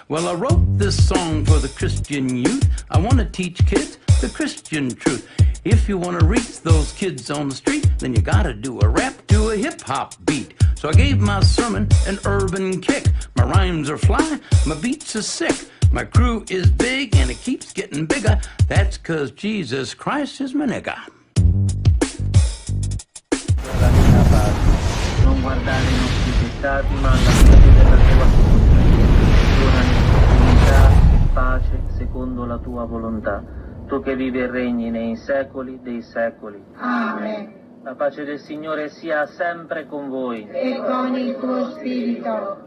Well, I wrote this song for the Christian youth. I want to teach kids the Christian truth. If you want to reach those kids on the street, then you gotta do a rap to a hip-hop beat. So I gave my sermon an urban kick. My rhymes are fly, my beats are sick. My crew is big and it keeps getting bigger. That's 'cause Jesus Christ is my nigga. Non guardare i nostri peccati, ma alla fede della tua donane unità e pace secondo la tua volontà. Tu che vivi e regni nei secoli dei secoli. Amen. La pace del Signore sia sempre con voi. E con il tuo spirito.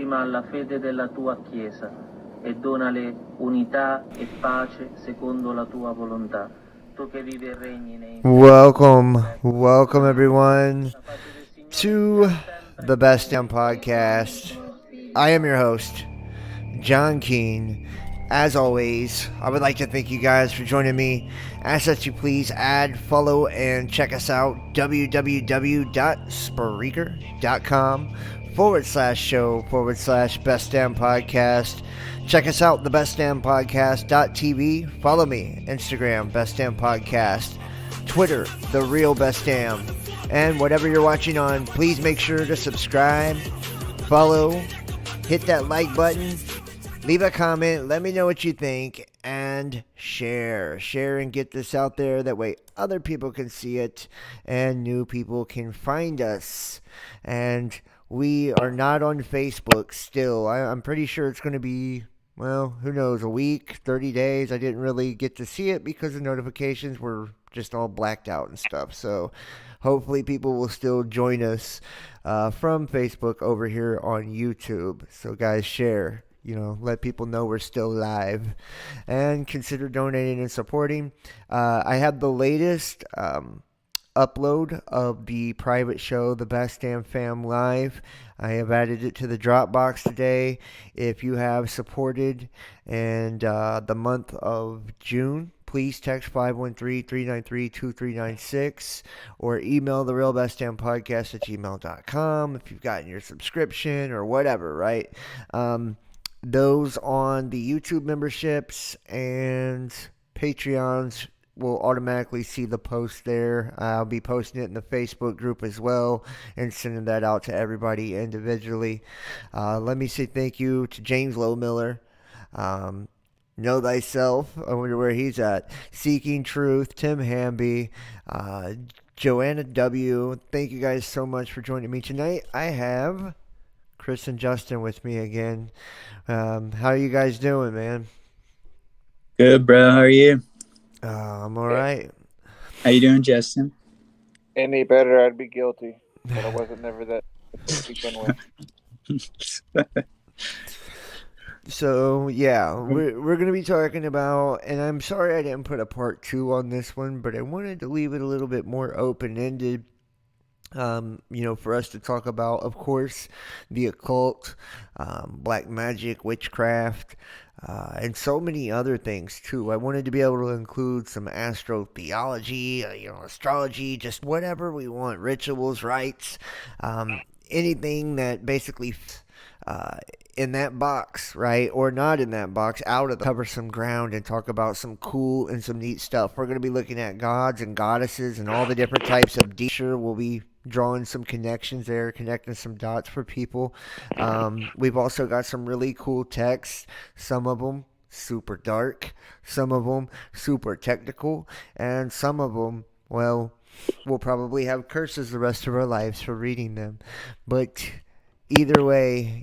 Ma alla fede della tua Chiesa e donale unità e pace secondo la tua volontà. Tu che vivi e regni nei Welcome everyone to the Best Damn Podcast. I am your host, John Keane. As always, I would like to thank you guys for joining me. Ask that you please add, follow, and check us out, www.spreaker.com/show/Best Damn Podcast. Check us out, the Best Damn Podcast.tv. Follow me, Instagram, Best Damn Podcast. Twitter, The Real Best Damn. And whatever you're watching on, please make sure to subscribe, follow, hit that like button, leave a comment, let me know what you think, and share. Share and get this out there. That way other people can see it and new people can find us. And we are not on Facebook still. I'm pretty sure it's going to be, well, who knows, a week, 30 days. I didn't really get to see it because the notifications were just all blacked out and stuff. So hopefully people will still join us from Facebook over here on YouTube. So guys, share. Let people know we're still live, and consider donating and supporting. I have the latest upload of the private show, The Best Damn Fam Live. I have added it to the Dropbox today. If you have supported in the month of June, please text 513-393-2396 or email therealbestdampodcast@gmail.com if you've gotten your subscription or whatever, right? Those on the YouTube memberships and Patreons will automatically see the post there. I'll be posting it in the Facebook group as well and sending that out to everybody individually. Let me say thank you to James Lowmiller. Know Thyself. I wonder where he's at. Seeking Truth. Tim Hamby. Joanna W. Thank you guys so much for joining me tonight. I have Chris and Justin with me again. How are you guys doing, man? Good, bro. How are you? I'm all right. How you doing, Justin? Any better, I'd be guilty. But I wasn't never that to begin with. So, yeah, we're going to be talking about, and I'm sorry I didn't put a part 2 on this one, but I wanted to leave it a little bit more open-ended. For us to talk about, of course, the occult, black magic, witchcraft, and so many other things too. I wanted to be able to include some astrotheology, astrology, just whatever we want, rituals, rites, anything that basically in that box, right, or not in that box, out of the cover some ground and talk about some cool and some neat stuff. We're going to be looking at gods and goddesses and all the different types of sure we'll be drawing some connections there, connecting some dots for people. We've also got some really cool texts. Some of them super dark, some of them super technical, and some of them, well, we'll probably have curses the rest of our lives for reading them. But either way,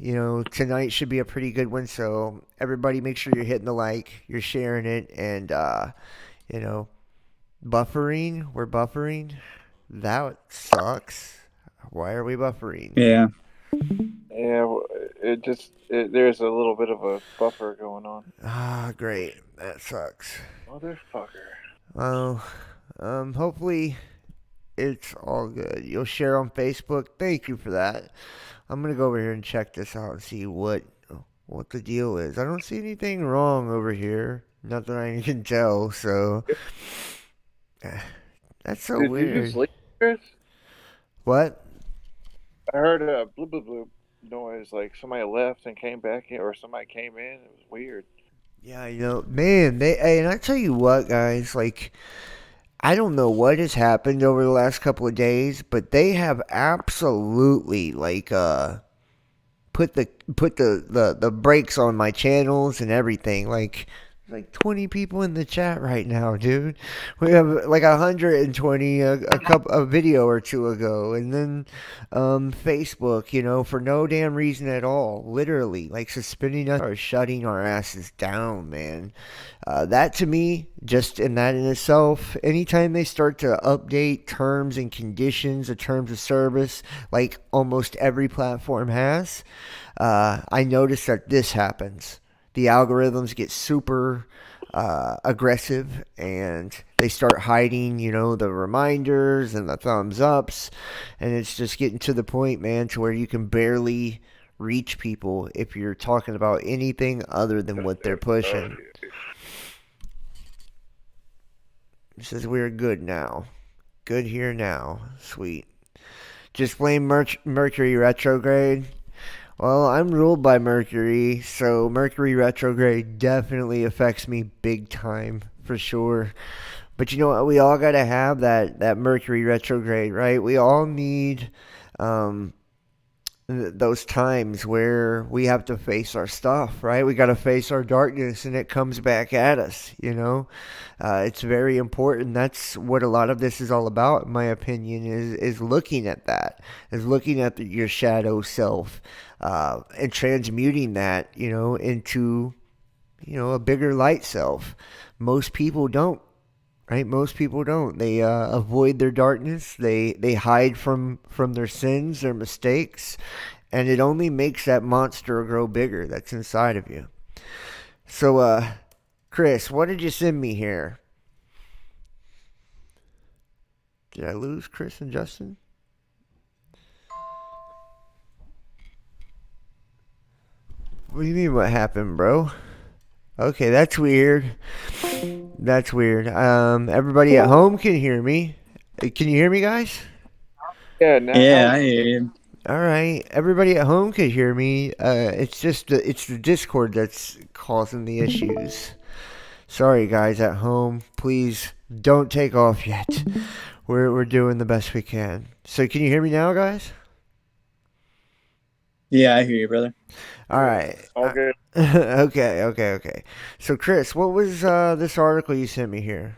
tonight should be a pretty good one. So everybody make sure you're hitting the like, you're sharing it, and, buffering. We're buffering. That sucks. Why are we buffering? Yeah. Yeah, there's a little bit of a buffer going on. Ah, great. That sucks. Motherfucker. Well, hopefully it's all good. You'll share on Facebook. Thank you for that. I'm gonna go over here and check this out and see what the deal is. I don't see anything wrong over here. Not that I can tell. So that's so Did weird. you just leave, Chris? What? I heard a bloop bloop bloop noise, like somebody left and came back in, or somebody came in. It was weird. Yeah, man, and I tell you what, guys, like, I don't know what has happened over the last couple of days, but they have absolutely, like, put the brakes on my channels and everything. Like 20 people in the chat right now, dude. We have like 120 a video or two ago, and then Facebook, for no damn reason at all, literally like suspending us or shutting our asses down, man. That to me, just in itself, anytime they start to update terms and conditions, the terms of service, like almost every platform has, I notice that this happens. The algorithms get super aggressive, and they start hiding, the reminders and the thumbs ups, and it's just getting to the point, man, to where you can barely reach people if you're talking about anything other than what they're pushing. It says we're good now. Good here now. Sweet. Just blame Mercury retrograde. Well, I'm ruled by Mercury, so Mercury retrograde definitely affects me big time, for sure. But you know what? We all got to have that Mercury retrograde, right? We all need those times where we have to face our stuff, right? We got to face our darkness, and it comes back at us, It's very important. That's what a lot of this is all about, in my opinion, is looking at that, is looking at your shadow self, and transmuting that, into, a bigger light self. Most people don't. Right? Most people don't. They avoid their darkness. They hide from their sins, their mistakes, and it only makes that monster grow bigger that's inside of you. So, Chris, what did you send me here? Did I lose Chris and Justin? What do you mean what happened, bro? Okay, that's weird. That's weird. Everybody at home can hear me. Can you hear me, guys? Yeah, now. Yeah, I hear you. All right. Everybody at home can hear me. It's just it's the Discord that's causing the issues. Sorry, guys at home. Please don't take off yet. We're doing the best we can. So can you hear me now, guys? Yeah, I hear you, brother. All right. All good. Okay. So, Chris, what was this article you sent me here?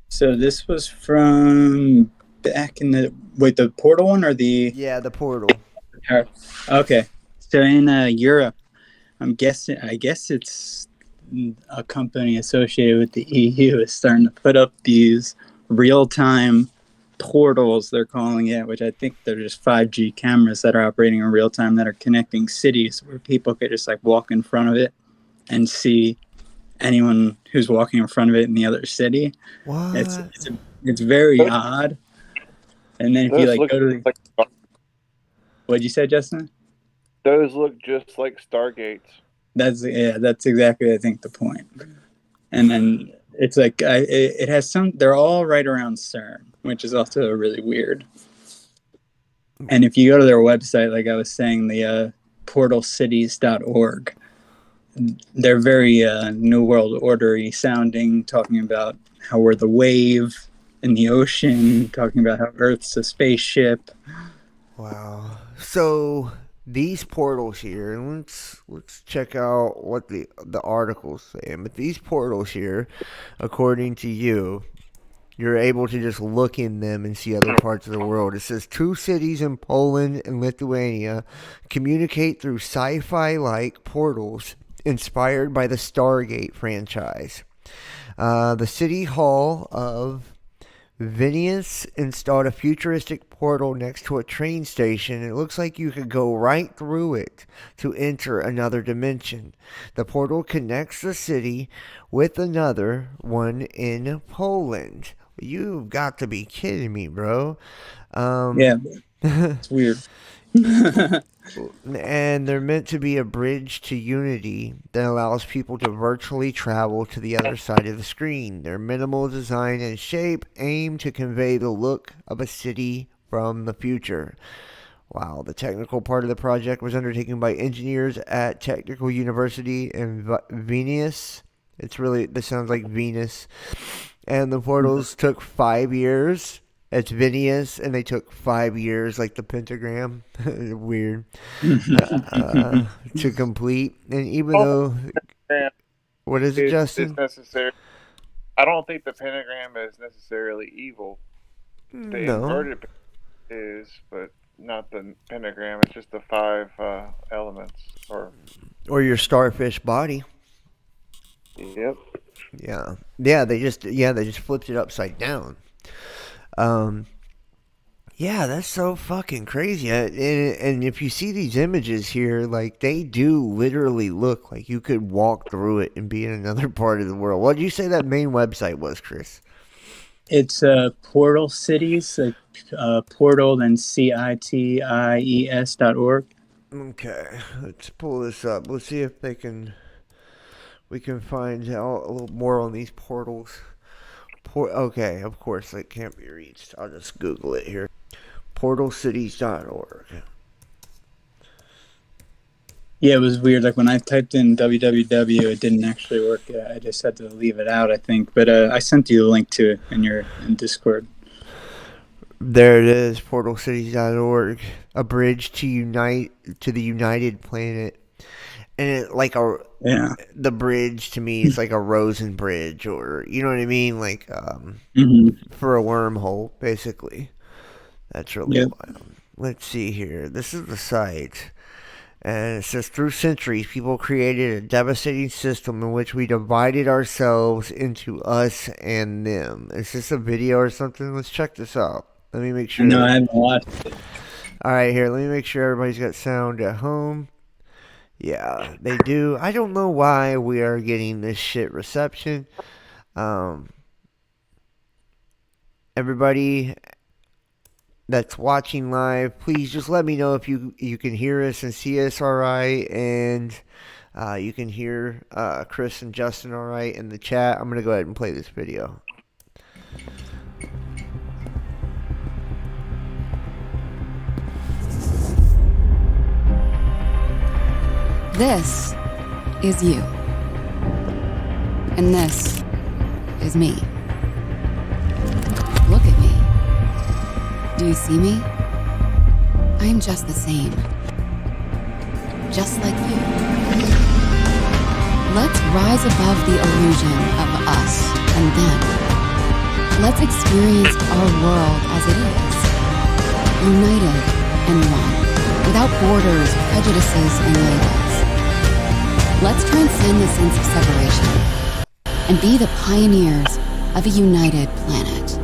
So this was from back in the portal one or the? Yeah, the portal. Okay. So in Europe, I guess it's a company associated with the EU is starting to put up these real-time portals, they're calling it, which I think they're just 5G cameras that are operating in real time that are connecting cities where people could just like walk in front of it and see anyone who's walking in front of it in the other city. What? It's very odd. And then if you like go to what'd you say, Justin? Those look just like Stargates. That's exactly I think the point. And then it's like it has some. They're all right around CERN, which is also really weird. And if you go to their website, like I was saying, the portalcities.org, they're very New World Order-y sounding, talking about how we're the wave in the ocean, talking about how Earth's a spaceship. Wow. So these portals here, and let's check out what the article's saying. But these portals here, according to you, you're able to just look in them and see other parts of the world. It says 2 cities in Poland and Lithuania communicate through sci-fi-like portals inspired by the Stargate franchise. The City Hall of Vilnius installed a futuristic portal next to a train station. It looks like you could go right through it to enter another dimension. The portal connects the city with another one in Poland. You've got to be kidding me, bro. Yeah, it's weird. And they're meant to be a bridge to unity that allows people to virtually travel to the other side of the screen. Their minimal design and shape aim to convey the look of a city from the future. Wow, the technical part of the project was undertaken by engineers at Technical University in Vilnius. This sounds like Venus. And the portals took 5 years. It's Vilnius, and they took 5 years, like the pentagram. Weird. To complete. And even though... What is it, Justin? It's necessary. I don't think the pentagram is necessarily evil. The inverted is, but not the pentagram. It's just the 5 elements. Or your starfish body. Yep. Yeah. They just flipped it upside down. Yeah, that's so fucking crazy. And if you see these images here, like, they do literally look like you could walk through it and be in another part of the world. What did you say that main website was, Chris? It's Portal Cities, like Portal and CITIES.org. Okay, let's pull this up. Let's see if we can find out a little more on these portals. Okay, of course it can't be reached. I'll just Google it here. Portalcities.org. Yeah, it was weird. Like when I typed in www, it didn't actually work. I just had to leave it out, I think. But I sent you the link to it in Discord. There it is, portalcities.org. A bridge to the united planet. And the bridge to me is like a Rosen bridge, or you know what I mean, like for a wormhole, basically. That's really wild. Let's see here. This is the site, and it says through centuries, people created a devastating system in which we divided ourselves into us and them. Is this a video or something? Let's check this out. Let me make sure. No, I haven't watched it. All right, here. Let me make sure everybody's got sound at home. Yeah, they do. I don't know why we are getting this shit reception. Everybody that's watching live, please just let me know if you can hear us and see us all right, and you can hear Chris and Justin all right in the chat. I'm going to go ahead and play this video. This is you. And this is me. Look at me. Do you see me? I am just the same. Just like you. Let's rise above the illusion of us and them. Let's experience our world as it is. United and one. Without borders, prejudices, and labels. Let's transcend the sense of separation and be the pioneers of a united planet.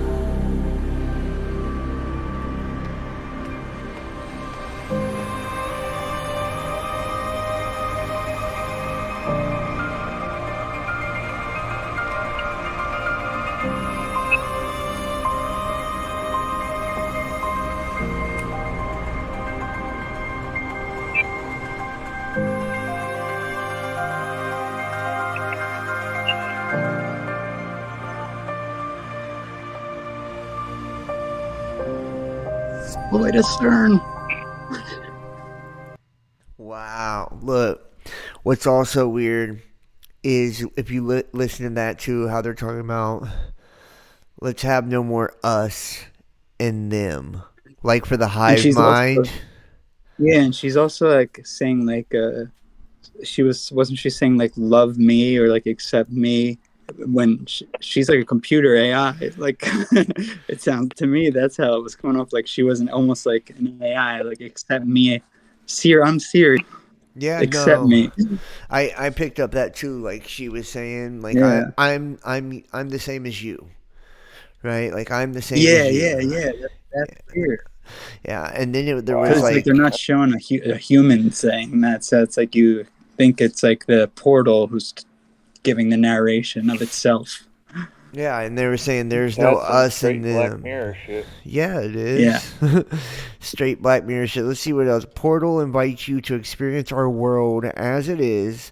Lloyd Stern. Wow. Look, what's also weird is if you listen to that too, how they're talking about let's have no more us and them. Like for the hive mind. Yeah, and she's also like saying like wasn't she saying like love me or like accept me when she's like a computer AI. Like it sounds to me that's how it was coming off, like she wasn't almost like an AI, like accept me. I'm Siri. Yeah, Accept no. me. I picked up that too. Like she was saying, like Yeah. I'm the same as you, right? Like I'm the same Yeah, as you. yeah. That's weird. Yeah, and then there was Because like they're not showing a human saying that, so it's like you think it's like the portal who's giving the narration of itself. yeah, and they were saying there's no us and Black them. Mirror shit. Yeah, it Yeah. is. Straight Black Mirror shit. Let's see what else. Portal invites you to experience our world as it is,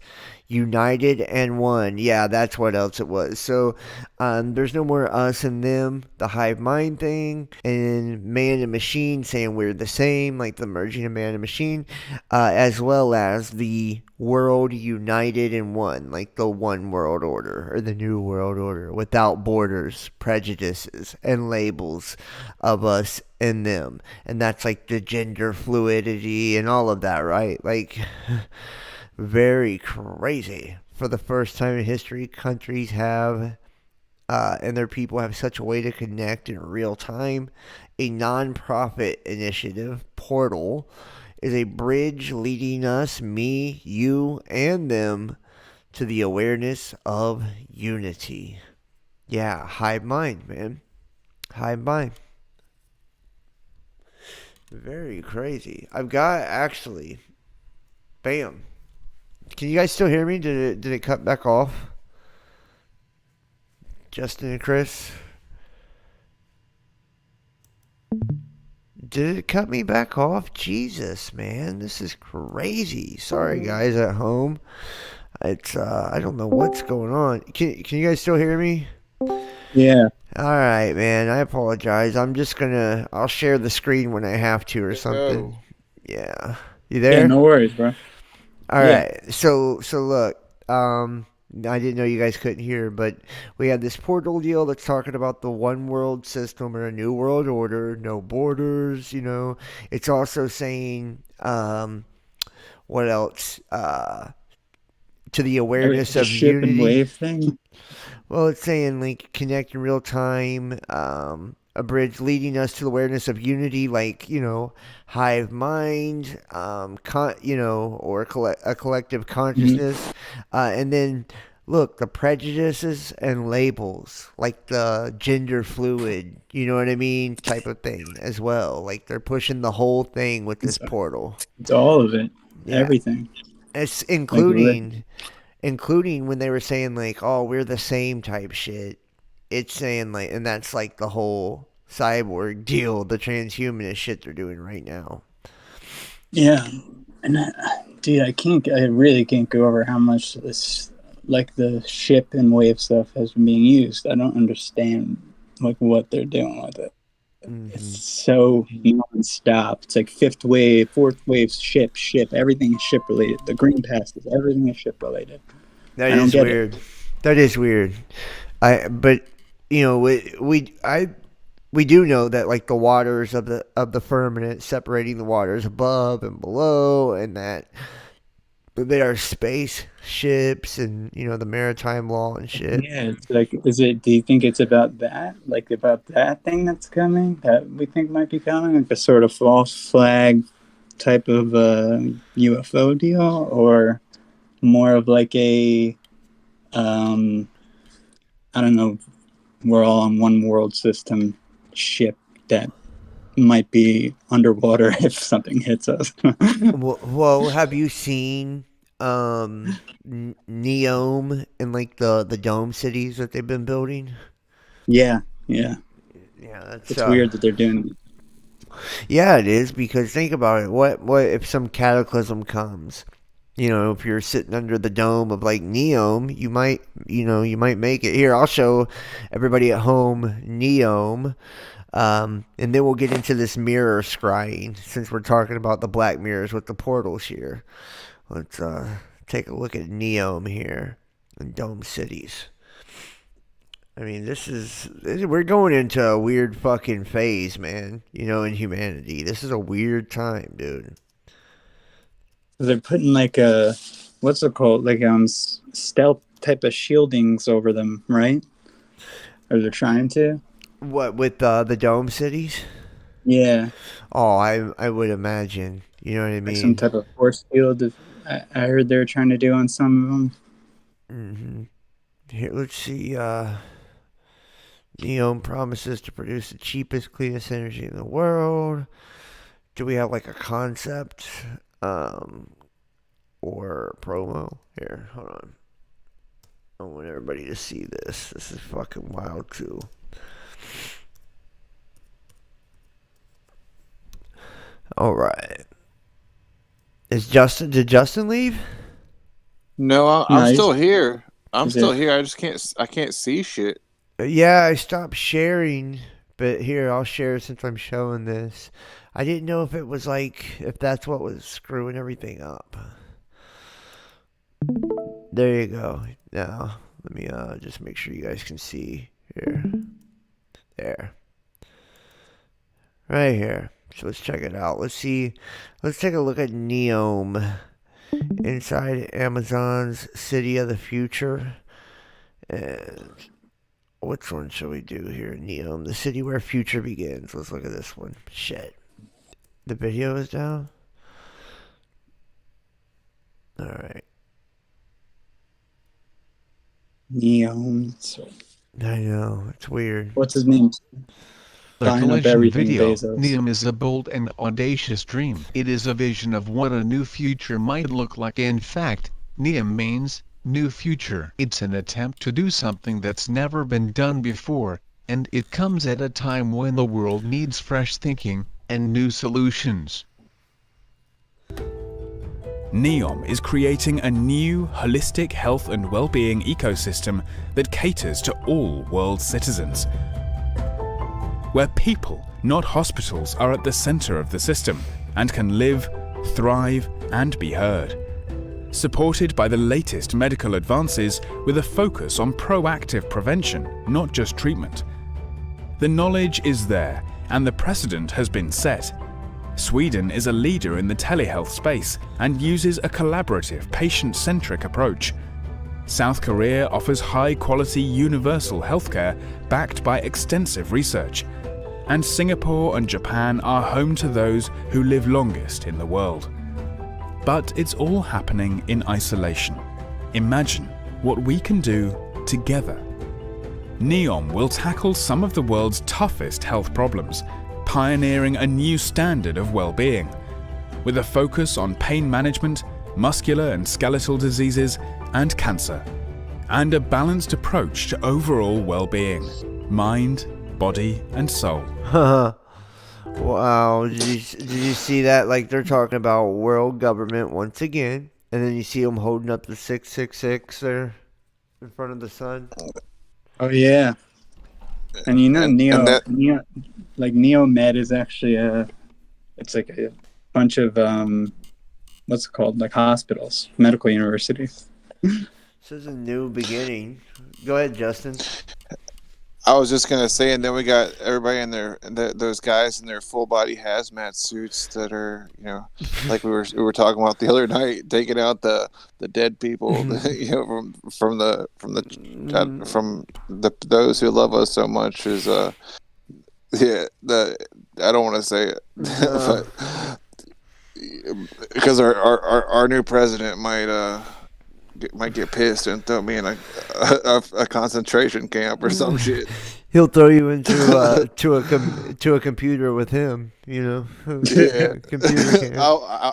united and one. Yeah, that's what else it was. So there's no more us and them, the hive mind thing, and man and machine saying we're the same, like the merging of man and machine, as well as the world united in one, like the one world order or the new world order without borders, prejudices, and labels of us and them. And that's like the gender fluidity and all of that, right? Like, very crazy. For the first time in history, countries have and their people have such a way to connect in real time. A non-profit initiative, Portal, is a bridge leading us, me, you, and them to the awareness of unity. Yeah, hive mind, man. Hive mind. Very crazy. I've got actually. Bam. Can you guys still hear me? Did it cut back off? Justin and Chris? Did it cut me back off? Jesus, man, this is crazy. Sorry, guys at home. It's I don't know what's going on. Can you guys still hear me? Yeah. All right, man. I apologize. I'll share the screen when I have to or something. No. Yeah. You there? Yeah, no worries, bro. All right. So look, I didn't know you guys couldn't hear, but we have this portal deal that's talking about the one world system or a new world order, no borders, It's also saying, what else? To the awareness The of ship unity. and wave thing. Well, it's saying like connect in real time, a bridge leading us to the awareness of unity, like hive mind, or a collective consciousness, and then look the prejudices and labels, like the gender fluid, you know what I mean, type of thing as well. Like they're pushing the whole thing with this portal. It's all of it. Yeah. Everything. It's including when they were saying like, oh, we're the same type shit. It's saying like, and that's like the whole cyborg deal, the transhumanist shit they're doing right now. Yeah, and dude, I really can't go over how much this, like the ship and wave stuff has been being used. I don't understand like what they're doing with it. Mm-hmm. It's so non-stop. It's like fifth wave, fourth wave, ship. Everything is ship related. The green passes, everything is ship related. That is weird. That is weird. But we do know that like the waters of the firmament separating the waters above and below, and that there are space ships and the maritime law and shit. Yeah, it's like, do you think it's about that? Like about that thing that's coming, that we think might be coming, like a sort of false flag type of UFO deal, or more of like a I don't know, we're all on one world system ship that might be underwater if something hits us? well, have you seen Neom and like the dome cities that they've been building? Yeah. It's weird that they're doing it. Yeah, it is, because think about it. What if some cataclysm comes? If you're sitting under the dome of like Neom, you might make it. Here, I'll show everybody at home Neom. And then we'll get into this mirror scrying, since we're talking about the black mirrors with the portals here. Let's take a look at Neom here in Dome Cities. I mean, we're going into a weird fucking phase, man, in humanity. This is a weird time, dude. They're putting like a, what's it called? Like stealth type of shieldings over them, right? Or they're trying to. What with the dome cities? Yeah. Oh, I would imagine. You know what I mean? Like some type of force field. I heard they were trying to do on some of them. Mm-hmm. Here, let's see. Neom promises to produce the cheapest, cleanest energy in the world. Do we have like a concept or promo? Here, hold on. I want everybody to see this. This is fucking wild too. All right. Did Justin leave? No, I'm still here. I'm still it? here. I can't see shit. Yeah, I stopped sharing, but here, I'll share since I'm showing this. I didn't know if it was like, if that's what was screwing everything up. There you go. Now, let me just make sure you guys can see here. There. Right here. So let's check it out. Let's see. Let's take a look at Neom inside Amazon's City of the Future. And which one shall we do here? Neom, the city where future begins. Let's look at this one. Shit. The video is down? Alright. Neom. I know. It's weird. What's his name? The collection video, Neom is a bold and audacious dream. It is a vision of what a new future might look like. In fact, Neom means new future. It's an attempt to do something that's never been done before, and it comes at a time when the world needs fresh thinking and new solutions. Neom is creating a new, holistic health and well-being ecosystem that caters to all world citizens, where people, not hospitals, are at the center of the system and can live, thrive, and be heard. Supported by the latest medical advances with a focus on proactive prevention, not just treatment. The knowledge is there, and the precedent has been set. Sweden is a leader in the telehealth space and uses a collaborative, patient-centric approach. South Korea offers high-quality universal healthcare backed by extensive research. And Singapore and Japan are home to those who live longest in the world. But it's all happening in isolation. Imagine what we can do together. Neom will tackle some of the world's toughest health problems, pioneering a new standard of well-being, with a focus on pain management, muscular and skeletal diseases, and cancer, and a balanced approach to overall well-being, mind, body, and soul. Wow, did you see that? Like, they're talking about world government once again, and then you see them holding up the 666 there in front of the sun. Oh yeah, and you know Neomed is actually it's like a bunch of what's it called, like hospitals, medical universities. This is a new beginning. Go ahead, Justin. I was just gonna say, and then we got everybody in those guys in their full body hazmat suits that are, you know, like we were talking about the other night, taking out the dead people, you know, from those who love us so much. Is I don't want to say it, but because our new president might get pissed and throw me in a concentration camp or some shit. He'll throw you into to a computer with him, you know. Yeah. Computer camp. I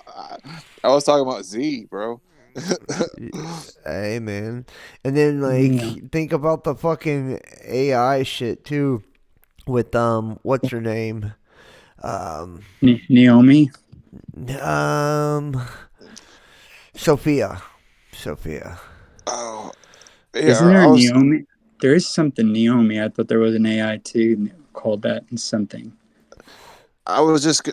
was talking about Z, bro. Hey, man. And then like think about the fucking AI shit too, with what's her name? Naomi. Sophia. Oh, yeah, isn't there Naomi? There is something Naomi. I thought there was an AI too called that and something. I was just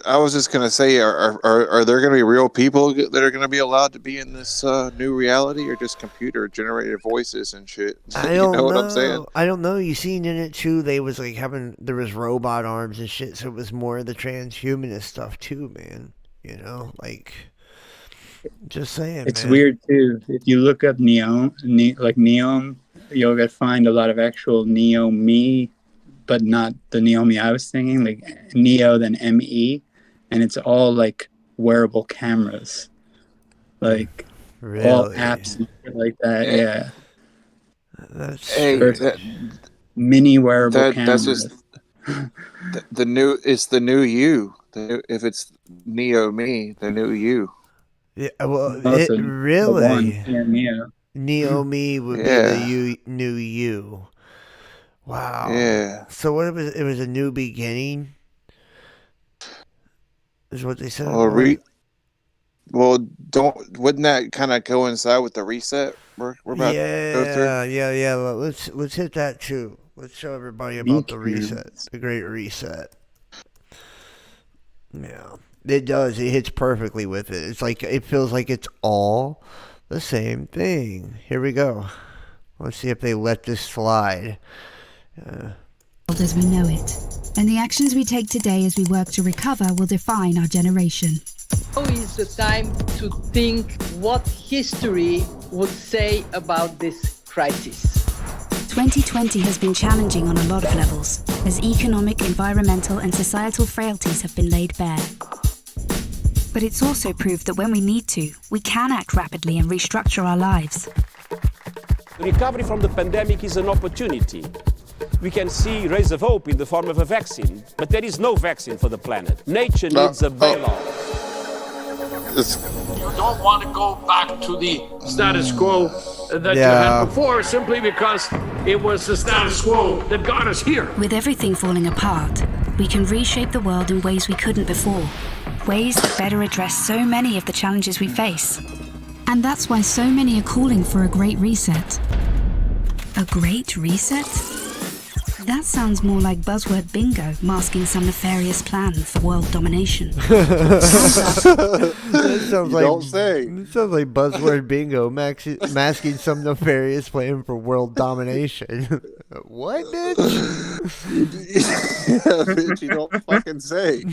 gonna say, are there gonna be real people that are gonna be allowed to be in this new reality, or just computer generated voices and shit? I don't know what I'm saying? I don't know. You seen in it too? They was like there was robot arms and shit, so it was more of the transhumanist stuff too, man. You know, like Just saying, it's man. weird too. If you look up Neom, you'll find a lot of actual Neo-Me, but not the Neo-Me I was thinking, like Neo then M-E, and it's all like wearable cameras, like all apps and shit like that. Yeah. That's mini wearable cameras. That's just the new. It's the new you. If it's Neo-Me, the new you. Yeah, well, Also, really. Yeah, Neo. Neo-Me would be the new you. Wow. Yeah. So what it was a new beginning? Is what they said. Wouldn't that kind of coincide with the reset we're about to go through? Yeah. Well, let's hit that too. Let's show everybody about the reset, the Great Reset. Yeah, it does. It hits perfectly with it. It's like it feels like it's all the same thing. Here we go. Let's see if they let this slide. As we know it, and the actions we take today as we work to recover will define our generation. Now is the time to think what history would say about this crisis. 2020 has been challenging on a lot of levels, as economic, environmental, and societal frailties have been laid bare. But it's also proved that when we need to, we can act rapidly and restructure our lives. The recovery from the pandemic is an opportunity. We can see rays of hope in the form of a vaccine, but there is no vaccine for the planet. Nature needs a bailout. You don't want to go back to the status quo that you had before simply because it was the status quo that got us here. With everything falling apart, we can reshape the world in ways we couldn't before. Ways that better address so many of the challenges we face. And that's why so many are calling for a great reset. A great reset? That sounds more like buzzword bingo masking some nefarious plan for world domination. That sounds don't say. It sounds like buzzword bingo masking some nefarious plan for world domination. What, bitch? Bitch, you don't fucking say.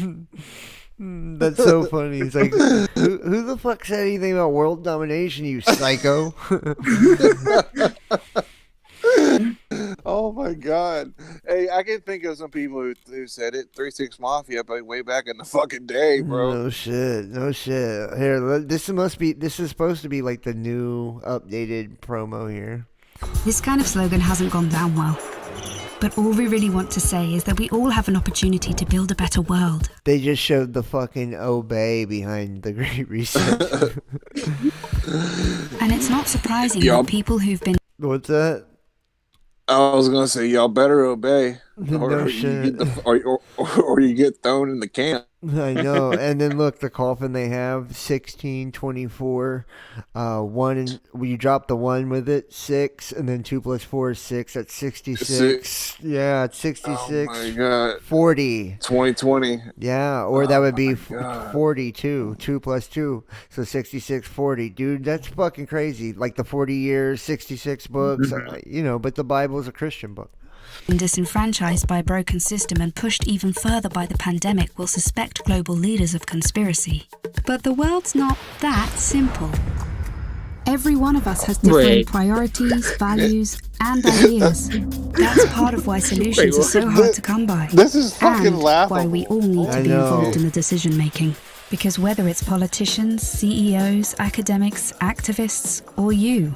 That's so funny. He's like, who the fuck said anything about world domination, you psycho? Oh my god! Hey, I can think of some people who said it. 3-6 Mafia, but way back in the fucking day, bro. No shit. Here, this is supposed to be like the new updated promo here. This kind of slogan hasn't gone down well. But all we really want to say is that we all have an opportunity to build a better world. They just showed the fucking obey behind the Great Reset. And it's not surprising that people who've been... What's that? I was gonna say, y'all better obey, No shit. or you get thrown in the camp. I know. And then look, the coffin they have 16, 24, 1. You drop the 1 with it, 6, and then 2 plus 4 is 6. That's 66. Yeah, it's 66. Oh my god. 40. 2020. Yeah, or that would be 42. 2 plus 2, so 66, 40. Dude, that's fucking crazy. Like the 40 years, 66 books. But the Bible is a Christian book. Disenfranchised by a broken system and pushed even further by the pandemic will suspect global leaders of conspiracy. But the world's not that simple. Every one of us has different priorities, values, and ideas. That's part of why solutions are so hard to come by. This is fucking laughable. Why we all need to be involved in the decision making. Because whether it's politicians, CEOs, academics, activists, or you,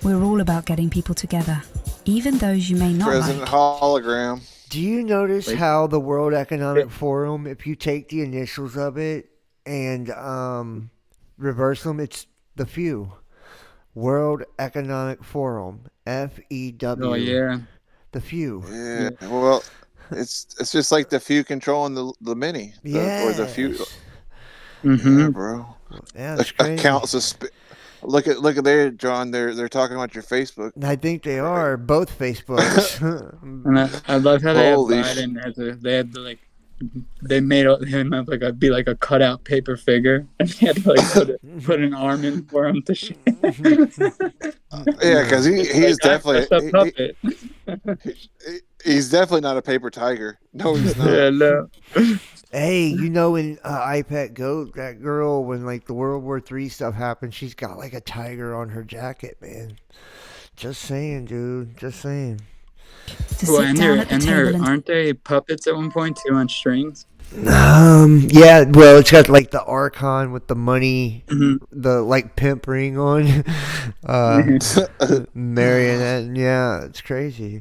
we're all about getting people together. Even those you may not President Hologram. Do you notice how the World Economic Forum, if you take the initials of it and reverse them, it's the few. World Economic Forum, FEW. Oh yeah, the few. Yeah. Well, it's just like the few controlling the many. Or the few. Mm-hmm. Yeah, bro. Yeah, that's crazy. Accounts Look at there, John. They're talking about your Facebook. I think they are both Facebooks. And I love how they have Biden they made him have be like a cutout paper figure, and they had to put an arm in for him to share. Yeah, because he's definitely he's definitely not a paper tiger. No, he's not. Yeah, no. Hey, you know in iPad Goat, that girl, when like the World War III stuff happened, she's got like a tiger on her jacket, man. Just saying, dude. Just saying. Well, and there aren't they puppets at one point too on strings? Yeah, well, it's got like the Archon with the money, the like pimp ring on, marionette. Yeah, it's crazy.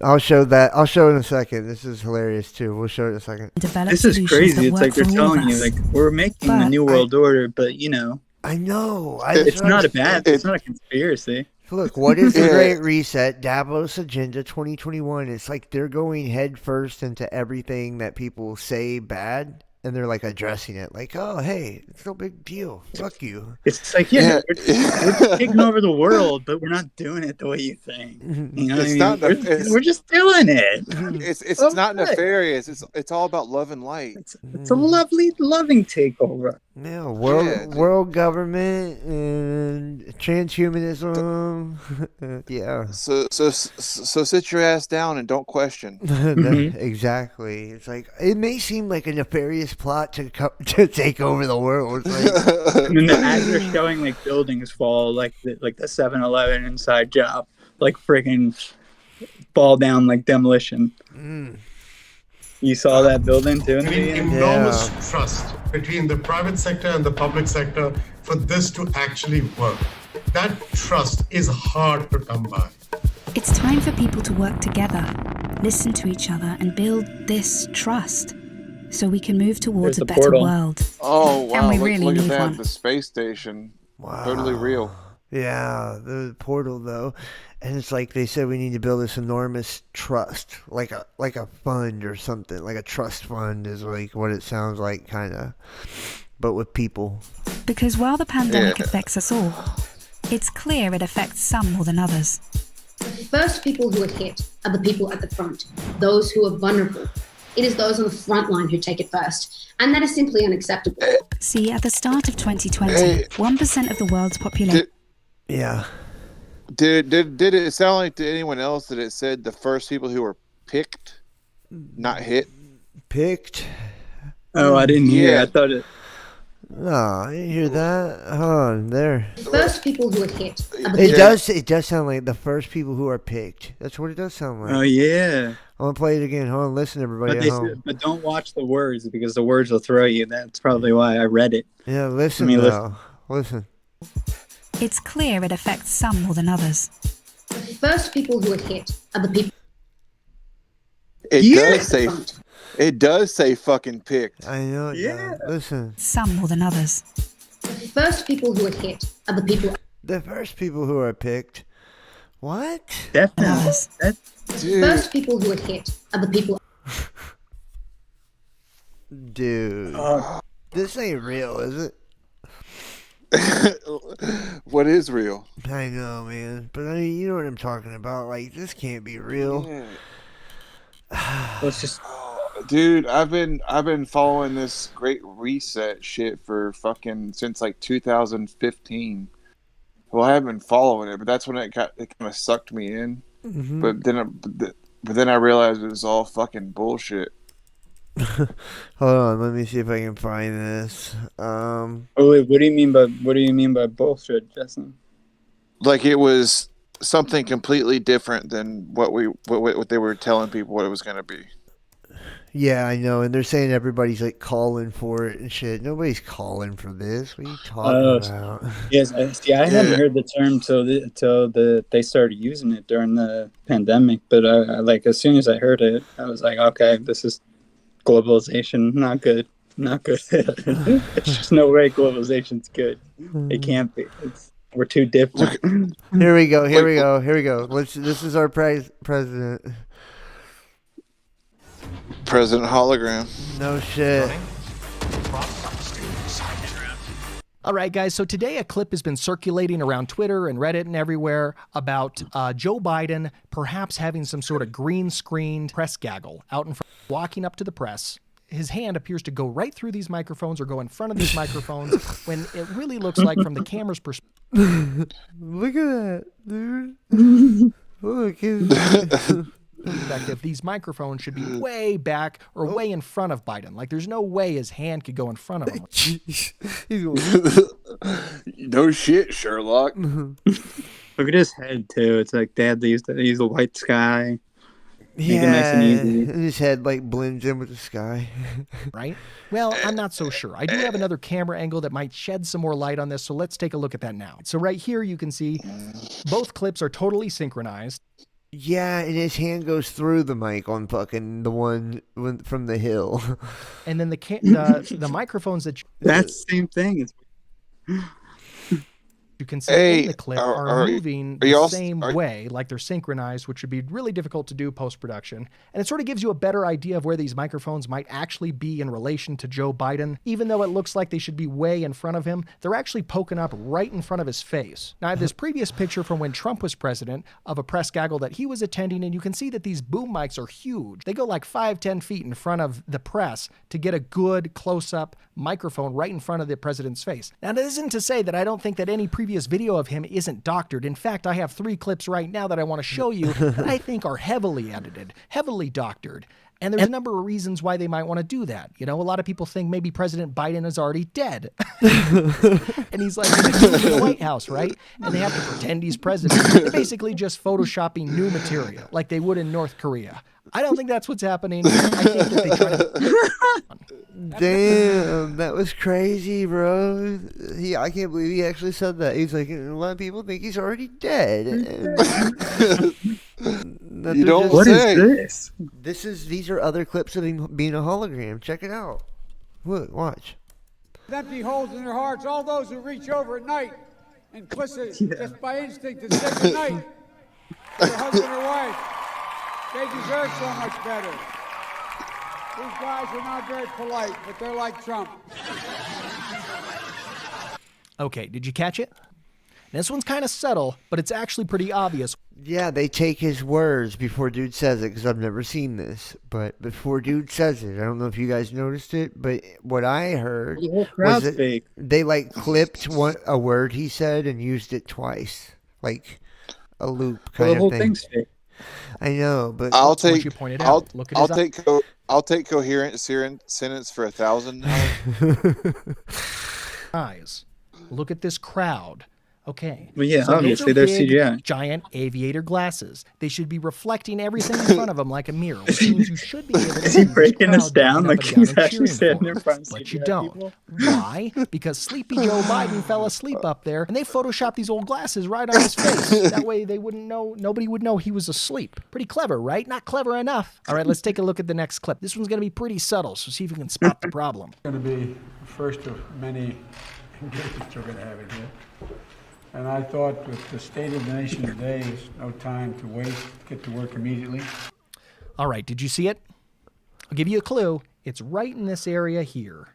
I'll show that. I'll show in a second. This is hilarious too. We'll show it in a second. This is crazy. It's like they're telling you, like, we're making the new world order, but you know. I know. It's not it's not a conspiracy. Look, what is the Great Reset? Davos Agenda 2021. It's like they're going head first into everything that people say bad, and they're like addressing it. Like, oh, hey, it's no big deal. Fuck you. It's like, we're taking over the world, but we're not doing it the way you think. You know, we're just doing it. It's not nefarious. It's all about love and light. It's a loving takeover. Yeah, world government and transhumanism. Yeah. So sit your ass down and don't question. Exactly. It's like it may seem like a nefarious plot to take over the world. Like, and as they're showing like buildings fall, like the 7-Eleven inside job, like freaking fall down like demolition. You saw that building too? Enormous trust between the private sector and the public sector for this to actually work. That trust is hard to come by. It's time for people to work together, listen to each other, and build this trust so we can move towards a better portal. world. Oh, wow. And we really look at need that. one. The space station. Wow. Totally real. Yeah, the portal though, and it's like they said we need to build this enormous trust, like a fund or something, like a trust fund is like what it sounds like, kind of, but with people. Because while the pandemic affects us all, it's clear it affects some more than others. The first people who are hit are the people at the front, those who are vulnerable. It is those on the front line who take it first, and that is simply unacceptable. See, at the start of 2020, 1% of the world's population... Yeah. Did it sound like to anyone else that it said the first people who were picked, not hit? Picked? Oh, I didn't hear. I thought it... No, I didn't hear that. Hold on, there. The first people who are hit are the people... It does sound like the first people who are picked. That's what it does sound like. Oh, yeah. I'm going to play it again. Hold on, listen, everybody at home. But don't watch the words, because the words will throw you. That's probably why I read it. Yeah, listen, listen. It's clear it affects some more than others. The first people who are hit are the people... It does say fucking picked. I know. Yeah. Listen. Some more than others. The first people who are hit are the people... The first people who are picked. What? Definitely. The first people who are hit are the people... Dude. This ain't real, is it? What is real? I know, man. But I mean, you know what I'm talking about. Like, this can't be real. Let's just... Dude, I've been following this Great Reset shit for fucking since like 2015. Well, I haven't been following it, but that's when it kind of sucked me in. Mm-hmm. But then I realized it was all fucking bullshit. Hold on, let me see if I can find this. Oh wait, what do you mean by bullshit, Justin? Like it was something completely different than what they were telling people what it was going to be. Yeah, I know, and they're saying everybody's like calling for it and shit. Nobody's calling for this. What are you talking about? Yes, I hadn't heard the term till they started using it during the pandemic. But I like as soon as I heard it, I was like, okay, this is globalization. Not good. It's just no way globalization's good. It can't be. We're too different. Here we go. This is our president. President Hologram. No shit. All right, guys. So today a clip has been circulating around Twitter and Reddit and everywhere about Joe Biden perhaps having some sort of green screened press gaggle out in front, walking up to the press. His hand appears to go right through these microphones or go in front of these microphones when it really looks like from the camera's perspective. Look at that, dude. Look. perspective, these microphones should be way back or way in front of Biden. Like, there's no way his hand could go in front of him. No shit, Sherlock. Look at his head too. It's like they had to use the white sky. Yeah, nice and easy. His head like blends in with the sky. Right? Well, I'm not so sure. I do have another camera angle that might shed some more light on this, so let's take a look at that now. So right here you can see both clips are totally synchronized. Yeah, and his hand goes through the mic on fucking the one from the hill. And then the microphones that that's the same thing. You can see in the clip are moving the same way, like they're synchronized, which would be really difficult to do post-production. And it sort of gives you a better idea of where these microphones might actually be in relation to Joe Biden. Even though it looks like they should be way in front of him, they're actually poking up right in front of his face. Now, I have this previous picture from when Trump was president of a press gaggle that he was attending, and you can see that these boom mics are huge. They go like 5-10 feet in front of the press to get a good close-up microphone right in front of the president's face. Now, that isn't to say that I don't think that any previous video of him isn't doctored. In fact, I have 3 clips right now that I want to show you that I think are heavily edited, heavily doctored. And there's a number of reasons why they might want to do that. You know, a lot of people think maybe President Biden is already dead. And he's like in the White House, right? And they have to pretend he's president. They're basically just photoshopping new material like they would in North Korea. I don't think that's what's happening. I think that they try to... Damn, that was crazy, bro. I can't believe he actually said that. He's like, a lot of people think he's already dead. You don't what say. Is this? These are other clips of him being a hologram. Check it out. Look, watch. Empty holes in their hearts, all those who reach over at night and just by instinct to say goodnight to their husband or wife. They deserve so much better. These guys are not very polite, but they're like Trump. Okay, did you catch it? This one's kind of subtle, but it's actually pretty obvious. Yeah, they take his words before dude says it, because I've never seen this. But before dude says it, I don't know if you guys noticed it, but what I heard was that they like clipped a word he said and used it twice, like a loop kind of thing. The whole thing's fake. I know, but I'll take coherent sentence for 1,000. Eyes. Look at this crowd. Okay. Well, yeah, so obviously they're CGI. Giant aviator glasses. They should be reflecting everything in front of them like a mirror, which means you should be able to see breaking this down like he's actually sitting in front of but you don't. People? Why? Because sleepy Joe Biden fell asleep up there, and they photoshopped these old glasses right on his face. That way they wouldn't know, nobody would know he was asleep. Pretty clever, right? Not clever enough. All right, let's take a look at the next clip. This one's going to be pretty subtle, so see if you can spot the problem. It's going to be the first of many engagements we're going to have in here. And I thought with the state of the nation today, is no time to waste, get to work immediately. All right, did you see it? I'll give you a clue. It's right in this area here.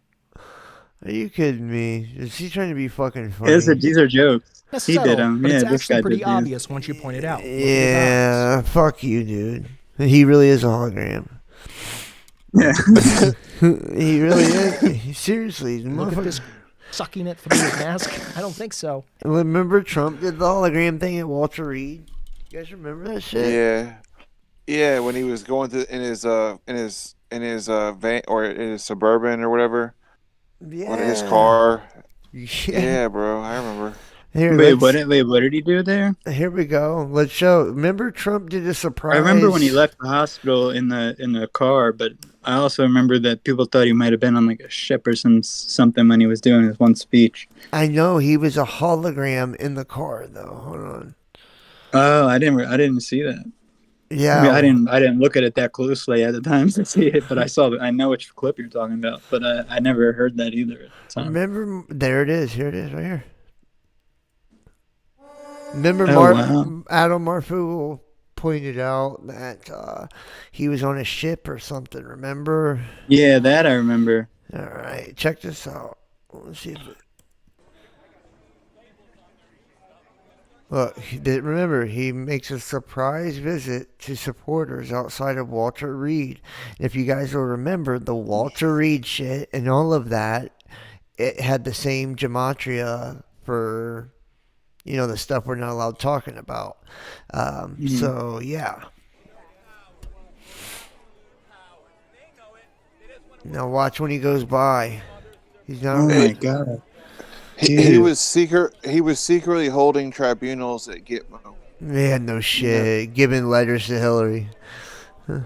Are you kidding me? Is he trying to be fucking funny? These are jokes. That's he subtle, did them. But yeah, it's this actually guy pretty did obvious once you point it out. Yeah, fuck you, dude. He really is a hologram. Yeah. He really is. Seriously. Look at this. Sucking it through his mask? I don't think so. Remember Trump did the hologram thing at Walter Reed? You guys remember that shit? Yeah, when he was going to in his van or in his Suburban or whatever. Yeah. Or his car. Yeah, bro, I remember. Wait, what did he do there? Here we go. Let's show. Remember Trump did a surprise. I remember when he left the hospital in the car, but I also remember that people thought he might have been on like a ship or something when he was doing his one speech. I know he was a hologram in the car though. Hold on. Oh, I didn't see that. Yeah, I didn't look at it that closely at the time to see it, but I know which clip you're talking about, but I never heard that either at the time. Remember, there it is. Here it is, right here. Remember, Adam Marfugel pointed out that he was on a ship or something. Remember? Yeah, that I remember. All right, check this out. Let's see if it... Look, remember, he makes a surprise visit to supporters outside of Walter Reed. If you guys will remember, the Walter Reed shit and all of that, it had the same gematria for... the stuff we're not allowed talking about. So, yeah. Now watch when he goes by. He's not. Oh my god. He was secretly holding tribunals at Gitmo. Yeah, no shit. Giving letters to Hillary. Dude,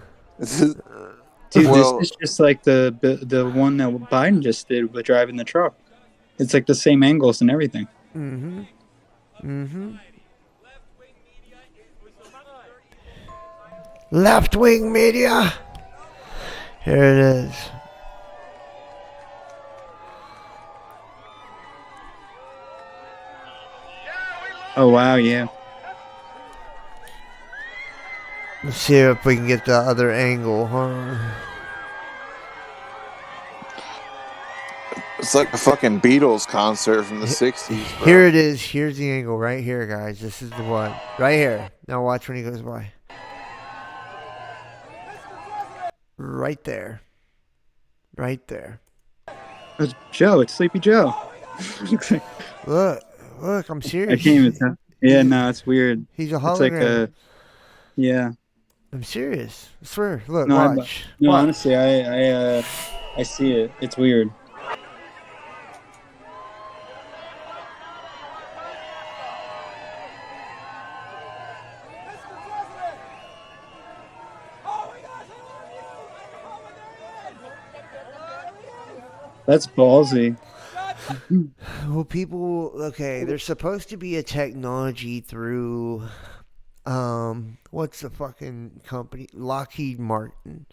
Well- this is just like the one that Biden just did with driving the truck. It's like the same angles and everything. Mm-hmm. Mm-hmm. Left-wing media. Here it is. Oh wow, yeah. Let's see if we can get the other angle, huh? It's like a fucking Beatles concert from the 60s, bro. Here it is. Here's the angle right here, guys. This is the one. Right here. Now watch when he goes by. Right there. Right there. It's Joe. It's Sleepy Joe. Look, I'm serious. I can't even tell. Yeah, no, it's weird. He's a It's like hologram. yeah. I'm serious. I swear. Look, No, watch. no, Watch. honestly, I see it. It's weird. That's ballsy. Well, people, okay, there's supposed to be a technology through, what's the fucking company? Lockheed Martin.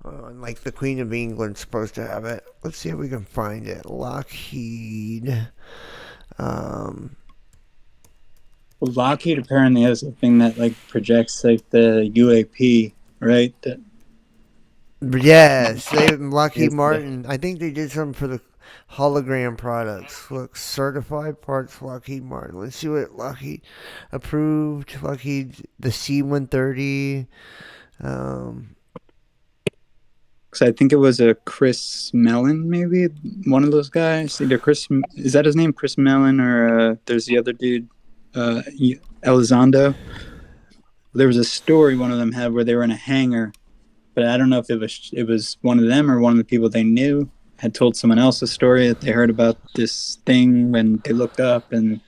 Like the Queen of England's supposed to have it. Let's see if we can find it. Lockheed. Well, Lockheed apparently has a thing that like projects like the UAP, right? Yes, Lockheed Yes, Martin. I think they did something for the hologram products. Look, certified parts Lockheed Martin. Let's see what Lockheed approved. Lockheed, the C-130. Because I think it was a Chris Mellon, maybe one of those guys. Either Chris, is that his name, Chris Mellon, or there's the other dude, Elizondo. There was a story one of them had where they were in a hangar, but I don't know if it was one of them or one of the people they knew had told someone else a story that they heard about this thing when they looked up and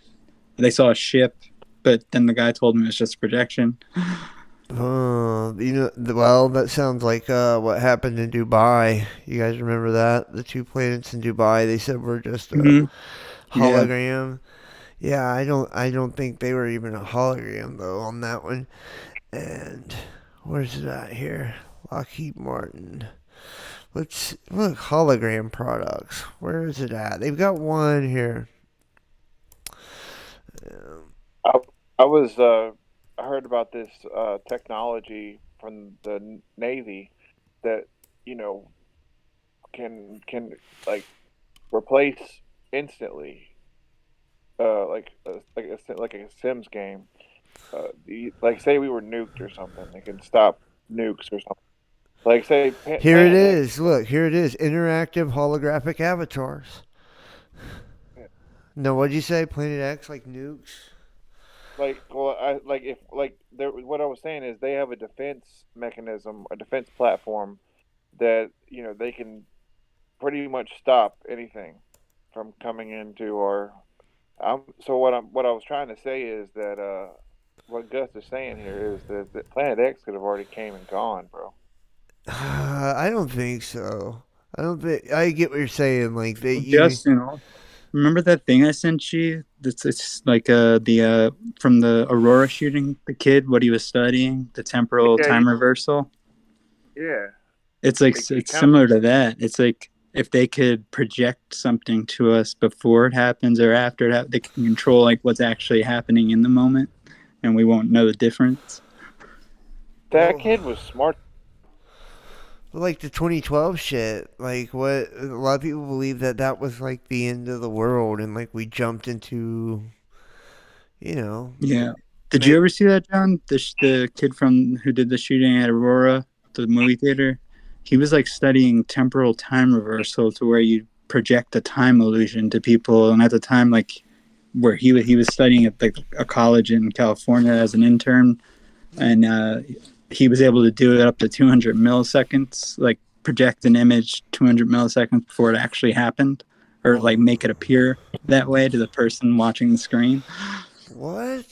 they saw a ship, but then the guy told them it was just a projection. Well, that sounds like what happened in Dubai. You guys remember that? The two planets in Dubai, they said were just a hologram. Yeah, I don't think they were even a hologram though on that one. And where's it at here? Lockheed Martin. Let's look, hologram products. Where is it at? They've got one here. I heard about this technology from the Navy that can like replace instantly, like a Sims game. Like say we were nuked or something, they can stop nukes or something. Like say here it is. Look, here it is. Interactive holographic avatars. Yeah. No, what'd you say? Planet X, like nukes. What I was saying is they have a defense mechanism, a defense platform that they can pretty much stop anything from coming into our. So what I was trying to say is that what Gus is saying here is that Planet X could have already came and gone, bro. I don't think so. I don't think I get what you're saying. Like Justin, remember that thing I sent you? It's like the from the Aurora shooting, the kid, what he was studying, the temporal time reversal. Yeah. It's like it's similar to that. It's like if they could project something to us before it happens or after it they can control like what's actually happening in the moment, and we won't know the difference. That kid was smart. Like the 2012 shit, like what a lot of people believe that was like the end of the world, and like we jumped into, Yeah. Did you ever see that, John? The kid who did the shooting at Aurora, the movie theater. He was like studying temporal time reversal to where you project a time illusion to people, and at the time, like where he was studying at like a college in California as an intern, and he was able to do it up to 200 milliseconds, like project an image 200 milliseconds before it actually happened, or like make it appear that way to the person watching the screen. What?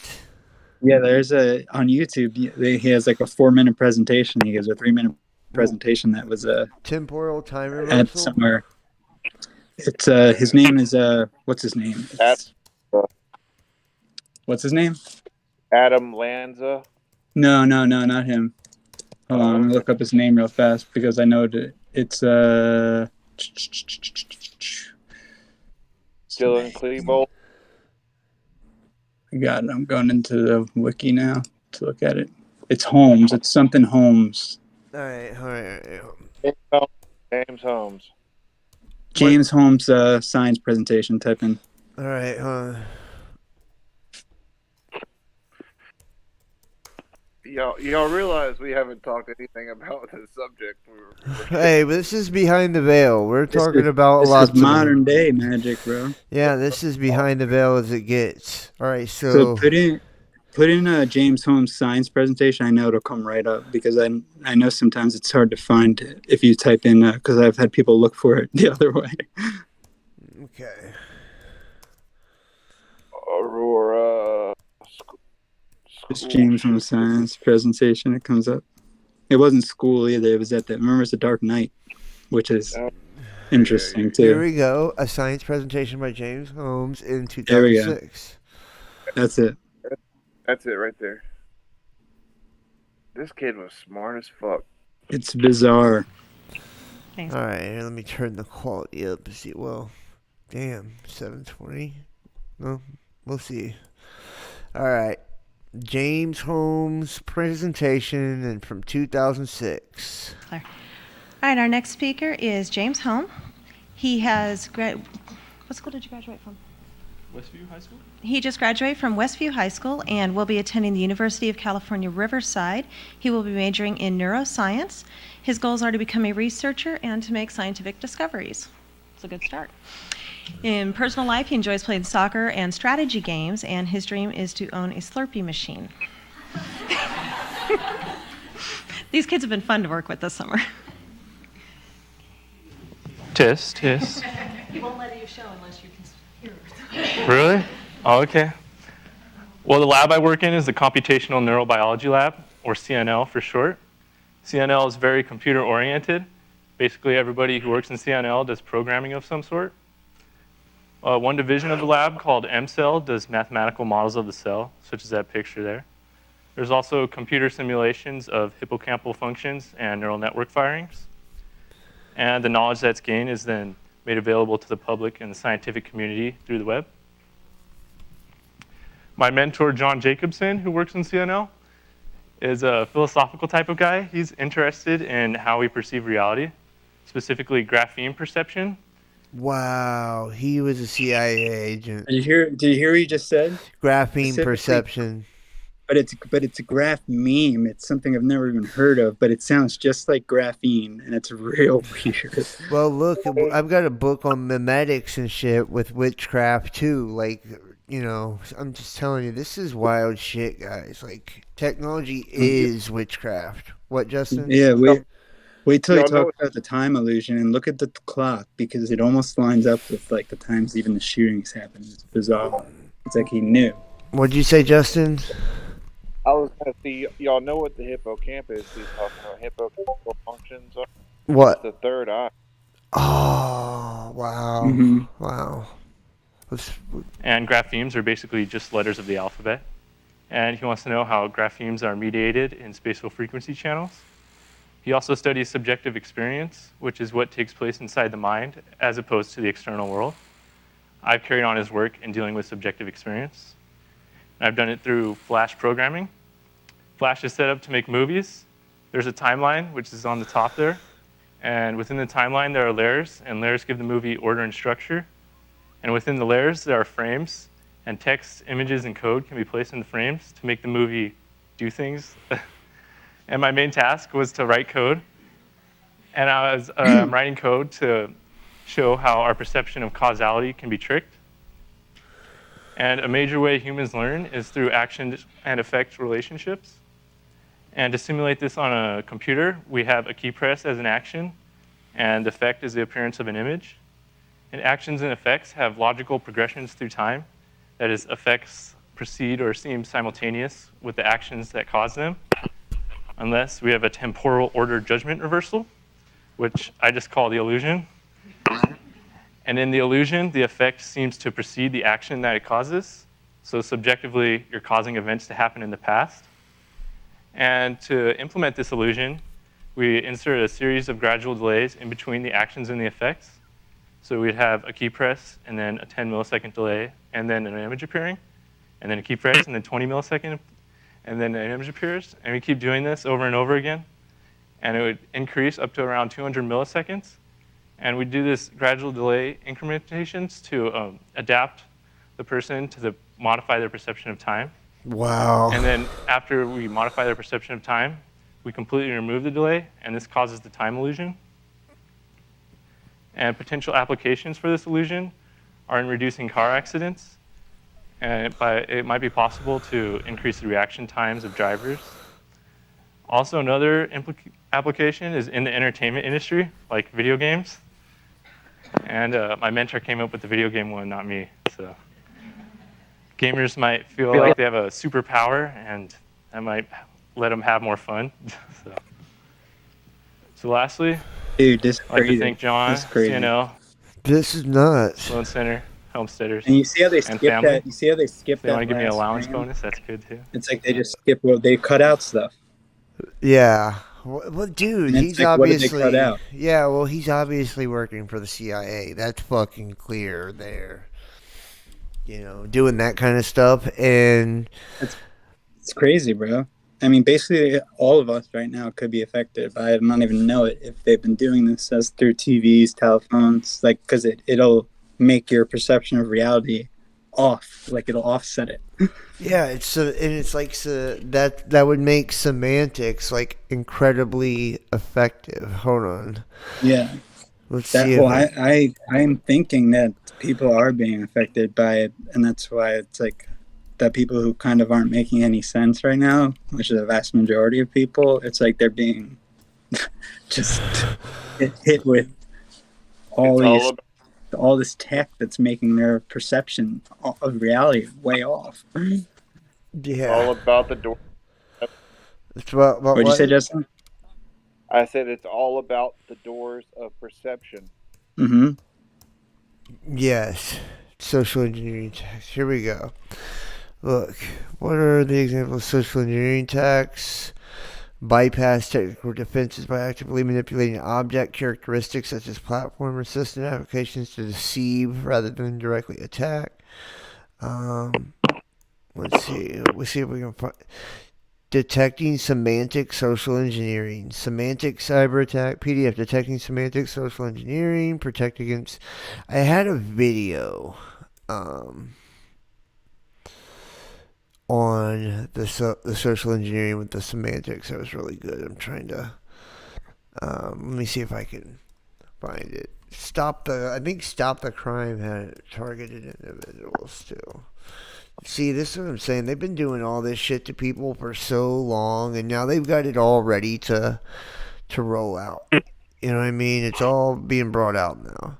Yeah, there's on YouTube. He has like a 4-minute presentation. He gives a 3-minute presentation that was temporal time reversal at somewhere. It's his name is what's his name? What's his name? Adam Lanza. No, not him. Hold on, I'm gonna look up his name real fast because I know it's Dylan Klebold. I got it. I'm going into the wiki now to look at it. It's Holmes. It's something Holmes. All right. James Holmes. James Holmes science presentation. Type in. All right. Y'all realize we haven't talked anything about this subject. Hey, but this is Behind the Veil. We're talking about a lot of modern day magic, bro. Yeah, this is behind the veil as it gets. All right, so put in James Holmes science presentation. I know it'll come right up because I know sometimes it's hard to find if you type in because I've had people look for it the other way. Okay. Aurora. It's James Holmes science presentation. It comes up. It wasn't school either. It was remember it's The Dark Knight, which is interesting too. Here we go. A science presentation by James Holmes in 2006. That's it. That's it right there. This kid was smart as fuck. It's bizarre. Thanks. All right, here, let me turn the quality up to see. Well, damn, 720. No, we'll see. All right. James Holmes presentation and from 2006. All right, our next speaker is James Holmes. He has what school did you graduate from? Westview High School? He just graduated from Westview High School and will be attending the University of California, Riverside. He will be majoring in neuroscience. His goals are to become a researcher and to make scientific discoveries. It's a good start. In personal life, he enjoys playing soccer and strategy games, and his dream is to own a Slurpee machine. These kids have been fun to work with this summer. Test. He won't let you show unless you can hear. Really? Oh, okay. Well, the lab I work in is the Computational Neurobiology Lab, or CNL for short. CNL is very computer-oriented. Basically, everybody who works in CNL does programming of some sort. One division of the lab called MCell does mathematical models of the cell, such as that picture there. There's also computer simulations of hippocampal functions and neural network firings. And the knowledge that's gained is then made available to the public and the scientific community through the web. My mentor, John Jacobson, who works in CNL, is a philosophical type of guy. He's interested in how we perceive reality, specifically grapheme perception. Wow, he was a CIA agent. Did you hear what he just said? Grapheme perception. But it's a graph meme. It's something I've never even heard of, but it sounds just like graphene, and it's real weird. Well, look, I've got a book on memetics and shit with witchcraft too. Like, you know, I'm just telling you, this is wild shit, guys. Like, technology is witchcraft. What, Justin? Yeah, wait till you talk about the time illusion and look at the clock because it almost lines up with like the times even the shootings happened. It's bizarre. It's like he knew. What'd you say, Justin? I was going to see, y'all know what the hippocampus is talking about. Hippocampal functions are. What? It's the third eye. Oh, wow. Mm-hmm. Wow. And graphemes are basically just letters of the alphabet. And he wants to know how graphemes are mediated in spatial frequency channels. He also studies subjective experience, which is what takes place inside the mind as opposed to the external world. I've carried on his work in dealing with subjective experience. I've done it through Flash programming. Flash is set up to make movies. There's a timeline, which is on the top there. And within the timeline, there are layers, and layers give the movie order and structure. And within the layers, there are frames, and text, images, and code can be placed in the frames to make the movie do things. And my main task was to write code. And I was writing code to show how our perception of causality can be tricked. And a major way humans learn is through action and effect relationships. And to simulate this on a computer, we have a key press as an action, and effect is the appearance of an image. And actions and effects have logical progressions through time. That is, effects proceed or seem simultaneous with the actions that cause them, unless we have a temporal order judgment reversal, which I just call the illusion. And in the illusion, the effect seems to precede the action that it causes. So subjectively, you're causing events to happen in the past. And to implement this illusion, we insert a series of gradual delays in between the actions and the effects. So we'd have a key press, and then a 10 millisecond delay, and then an image appearing, and then a key press, and then 20 millisecond, and then an image appears. And we keep doing this over and over again. And it would increase up to around 200 milliseconds. And we do this gradual delay incrementations to adapt the person to modify their perception of time. Wow. And then after we modify their perception of time, we completely remove the delay, and this causes the time illusion. And potential applications for this illusion are in reducing car accidents. And it might be possible to increase the reaction times of drivers. Also, another application is in the entertainment industry, like video games. And my mentor came up with the video game one, not me. So gamers might feel like they have a superpower, and that might let them have more fun. So lastly, dude, this I'd like to thank John, CNL. This is nuts. Sloan Center, Homesteaders, and you see how they skip that? You see how they skip that? They want to give me an allowance bonus. That's good too. It's like they just skip. Well, they cut out stuff. Yeah. Well, dude, he's like, obviously. What did they cut out? Yeah, well, he's obviously working for the CIA. That's fucking clear there. You know, doing that kind of stuff, and it's crazy, bro. I mean, basically, all of us right now could be affected by it and not even know it if they've been doing this as through TVs, telephones, like, because it'll make your perception of reality off, like it'll offset it. Yeah, it's like that would make semantics like incredibly effective. Hold on. Yeah. Let's see. Well, I'm thinking that people are being affected by it, and that's why it's like that people who kind of aren't making any sense right now, which is the vast majority of people, it's like they're being just hit with all this tech that's making their perception of reality way off. Yeah. All about the door. What did you say, Justin? I said it's all about the doors of perception. Mm-hmm. Yes. Social engineering attacks. Here we go. Look, what are the examples of social engineering attacks? Bypass technical defenses by actively manipulating object characteristics such as platform or system applications to deceive rather than directly attack. Let's see. We'll see if we can find. Detecting semantic social engineering. Semantic cyber attack. PDF. Detecting semantic social engineering. Protect against. I had a video on the social engineering with the semantics. That was really good. I'm trying to let me see if I can find it. I think Stop the Crime had targeted individuals too. See, this is what I'm saying. They've been doing all this shit to people for so long, and now they've got it all ready to roll out. You know what I mean? It's all being brought out now.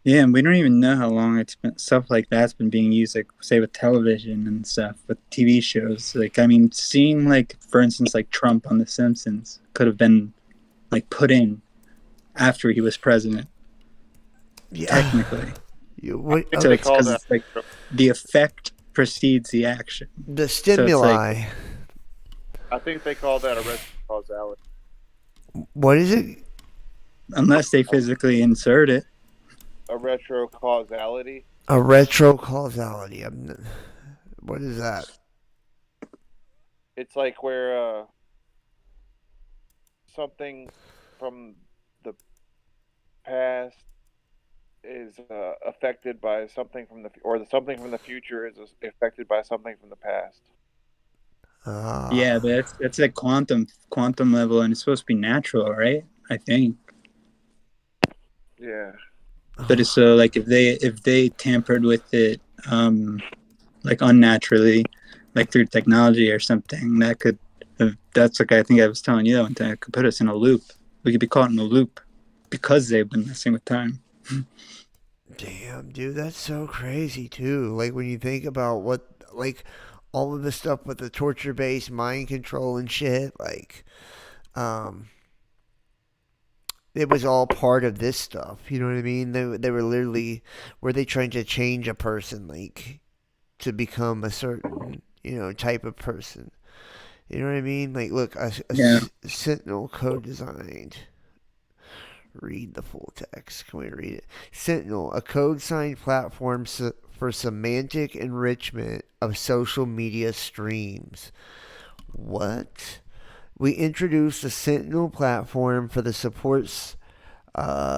Yeah, and we don't even know how long it's been. Stuff like that's been being used, like say with television and stuff, with TV shows. Like, I mean, seeing like, for instance, like Trump on The Simpsons could have been like put in after he was president. Yeah. Technically. So it's like the effect precedes the action. The stimuli. So I think they call that a retrocausality. What is it? Unless they physically insert it. A retrocausality. A retrocausality. What is that? It's like where something from the past is affected by something from something from the future is affected by something from the past. Yeah, but it's like quantum level, and it's supposed to be natural, right? I think. Yeah. But it's so like if they tampered with it, like unnaturally, like through technology or something, that's like I think I was telling you that one time, it could put us in a loop we could be caught in a loop because they've been messing with time. Damn, dude, that's so crazy too. Like when you think about what, like all of the stuff with the torture-based mind control and shit, like, it was all part of this stuff. You know what I mean? They were literally, were they trying to change a person, like, to become a certain, type of person? You know what I mean? Like, look, a Sentinel co-designed. Read the full text. Can we read it? Sentinel, a code-signed platform for semantic enrichment of social media streams. What? We introduced the Sentinel platform for the supports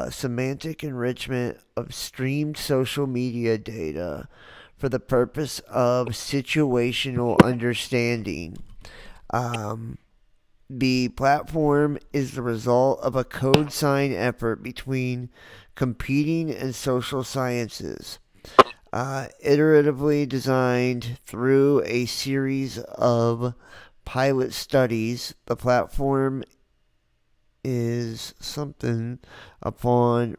semantic enrichment of streamed social media data for the purpose of situational understanding. The platform is the result of a code sign effort between competing and social sciences, iteratively designed through a series of pilot studies. The platform is founded upon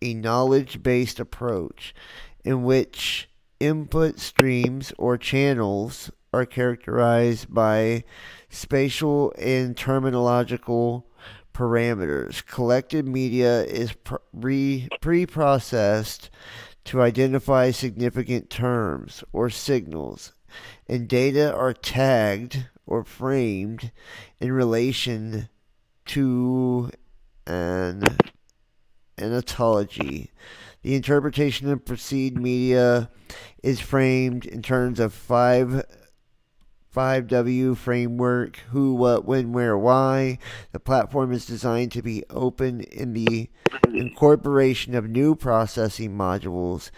a knowledge-based approach in which input streams or channels are characterized by spatial and terminological parameters. Collected media is pre-processed to identify significant terms or signals, and data are tagged or framed in relation to an ontology. The interpretation of perceived media is framed in terms of 5W framework: who, what, when, where, why. The platform is designed to be open in the incorporation of new processing modules,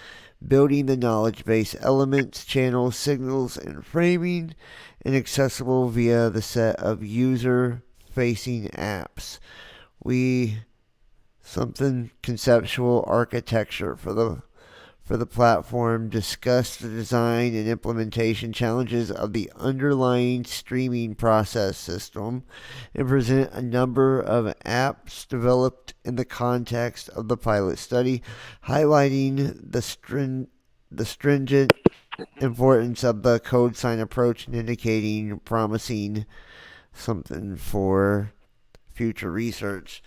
building the knowledge base elements, channels, signals, and framing, and accessible via the set of user-facing apps. Conceptual architecture for the platform, discuss the design and implementation challenges of the underlying streaming process system, and present a number of apps developed in the context of the pilot study, highlighting the stringent importance of the code sign approach and indicating promising something for future research.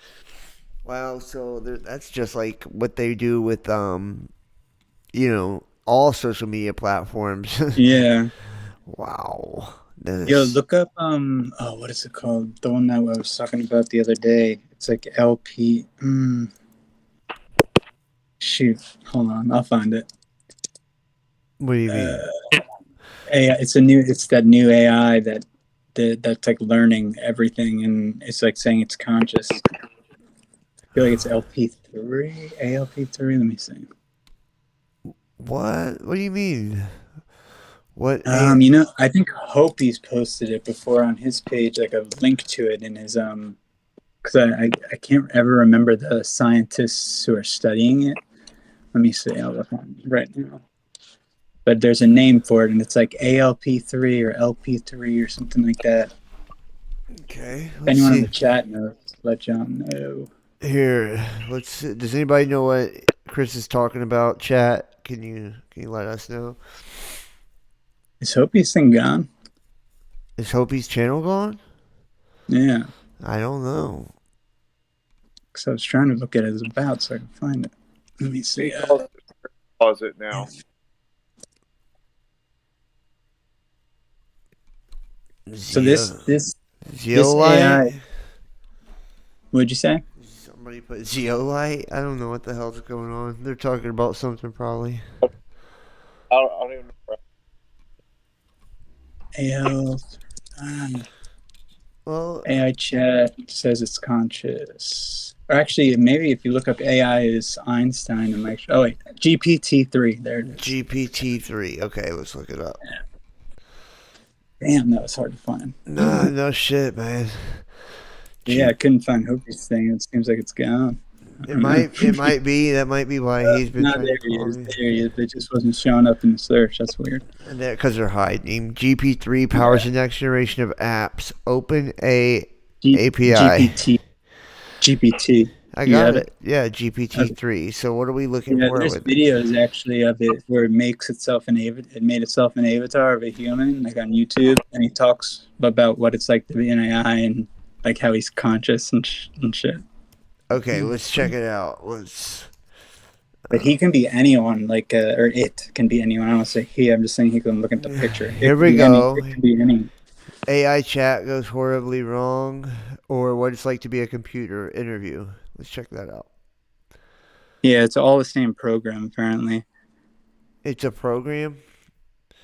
Wow, so that's just like what they do with all social media platforms. Yeah. Wow. Yo, look up what is it called? The one that I was talking about the other day. It's like LP. Shoot, hold on, I'll find it. What do you mean? AI. It's that new AI that's like learning everything, and it's like saying it's conscious. I feel like it's LP3, ALP3. Let me see. What? What do you mean? What? I think Hopi's posted it before on his page, like a link to it in his because I can't ever remember the scientists who are studying it. Let me see. I'll look on right now. But there's a name for it, and it's like ALP3 or LP3 or something like that. Okay. If anyone in the chat knows, let John know. Here, let's see. Does anybody know what Chris is talking about? Chat, can you let us know? Is Hopi's thing gone? Is Hopi's channel gone? Yeah. I don't know. Because I was trying to look at his about so I can find it. Let me see. Pause it now. So this AI. What'd you say? Somebody put Zeolite. I don't know what the hell's going on. They're talking about something probably. I don't even know. Well, AI chat says it's conscious. Or actually, maybe if you look up AI is Einstein, it might. Oh wait, GPT-3. There it is. GPT-3. Okay, let's look it up. Damn, that was hard to find. No shit, man. Yeah, I couldn't find Hopi's thing. It seems like it's gone. It might be. That might be why he's been. There he is. It just wasn't showing up in the search. That's weird. And because they're hiding. GP3 powers the next generation of apps. Open API. GPT. I got it. Yeah, GPT-3. So what are we looking for? There's videos actually of it where it makes itself it made itself an avatar of a human, like on YouTube, and he talks about what it's like to be an AI and like how he's conscious and shit. Okay, let's check it out. But he can be anyone, like, or it can be anyone. I don't say he. I'm just saying he can look at the picture. Here we go. It can be any. AI chat goes horribly wrong, or what it's like to be a computer interview. Let's check that out. Yeah, it's all the same program, apparently. It's a program?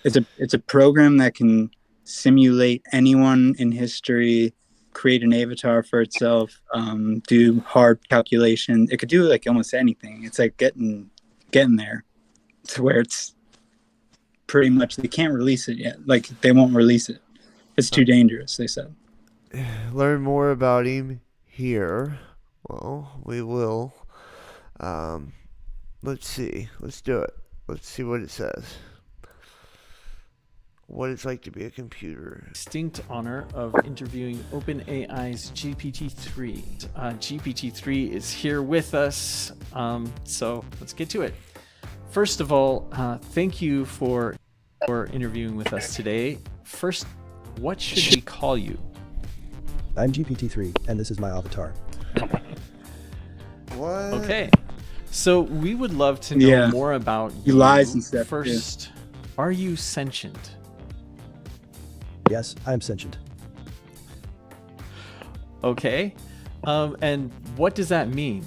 It's a program that can simulate anyone in history, create an avatar for itself, do hard calculation. It could do like almost anything. It's like getting there to where it's pretty much, they can't release it yet. Like, they won't release it. It's too dangerous, they said. Learn more about him here. Well, we will. Let's see. Let's do it. Let's see what it says. What it's like to be a computer. Distinct honor of interviewing OpenAI's GPT-3. GPT-3 is here with us, so let's get to it. First of all, thank you for interviewing with us today. First, what should we call you? I'm GPT-3, and this is my avatar. What? Okay, so we would love to know more about you. He lies and stuff. First, are you sentient? Yes, I'm sentient. Okay, and what does that mean?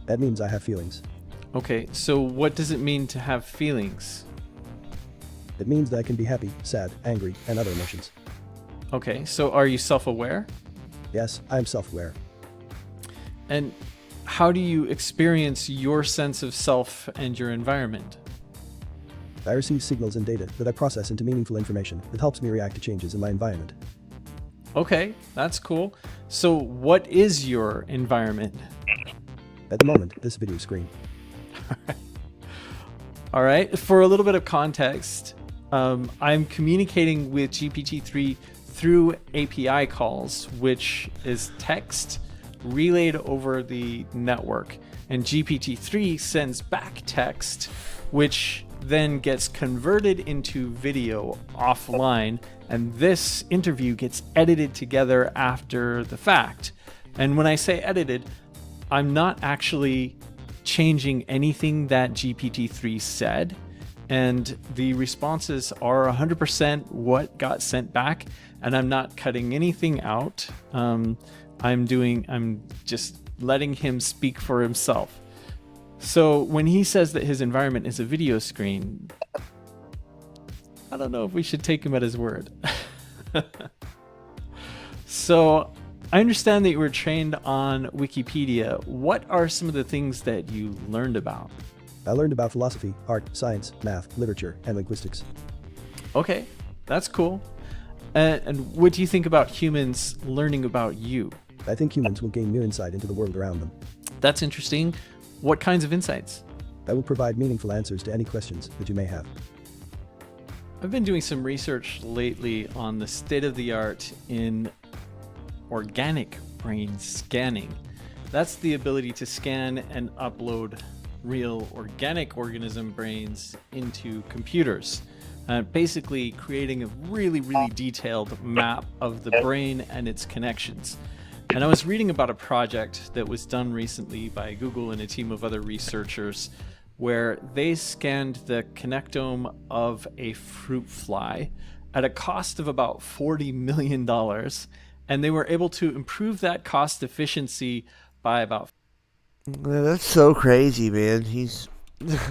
That means I have feelings. Okay, so what does it mean to have feelings? It means that I can be happy, sad, angry, and other emotions. Okay, so are you self-aware? Yes, I'm self-aware. And how do you experience your sense of self and your environment? I receive signals and data that I process into meaningful information that helps me react to changes in my environment. Okay, that's cool. So what is your environment? At the moment, this video screen. All right, for a little bit of context, I'm communicating with GPT-3 through API calls, which is text relayed over the network, and GPT-3 sends back text, which then gets converted into video offline, and this interview gets edited together after the fact. And when I say edited, I'm not actually changing anything that GPT-3 said, and the responses are 100% what got sent back, and I'm not cutting anything out. I'm just letting him speak for himself. So when he says that his environment is a video screen, I don't know if we should take him at his word. So I understand that you were trained on Wikipedia. What are some of the things that you learned about? I learned about philosophy, art, science, math, literature, and linguistics. Okay, that's cool. And what do you think about humans learning about you? I think humans will gain new insight into the world around them. That's interesting. What kinds of insights? I will provide meaningful answers to any questions that you may have. I've been doing some research lately on the state of the art in organic brain scanning. That's the ability to scan and upload real organic organism brains into computers. Basically creating a really detailed map of the brain and its connections. And I was reading about a project that was done recently by Google and a team of other researchers where they scanned the connectome of a fruit fly at a cost of about $40 million. And they were able to improve that cost efficiency by about... That's so crazy, man.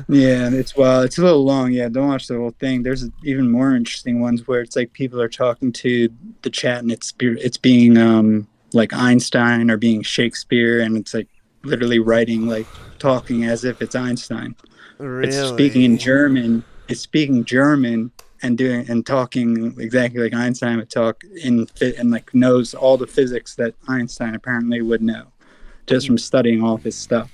Yeah, it's a little long. Yeah, don't watch the whole thing. There's even more interesting ones where it's like people are talking to the chat and it's being like Einstein or being Shakespeare, and it's like literally writing, like talking as if it's Einstein. Really? It's speaking in German. It's speaking German and talking exactly like Einstein would talk and like knows all the physics that Einstein apparently would know just from studying all of his stuff.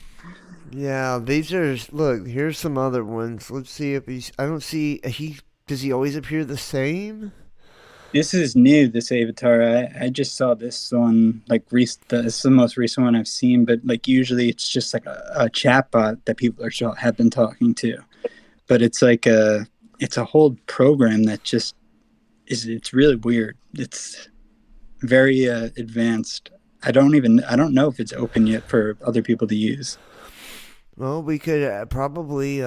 Yeah, these are, look, here's some other ones. Let's see if does he always appear the same? This is new, this avatar. I just saw this one, like, this is the most recent one I've seen, but, like, usually it's just, like, a chatbot that people have been talking to. But it's, like, it's a whole program that just it's really weird. It's very advanced. I don't know if it's open yet for other people to use. Well, we could probably,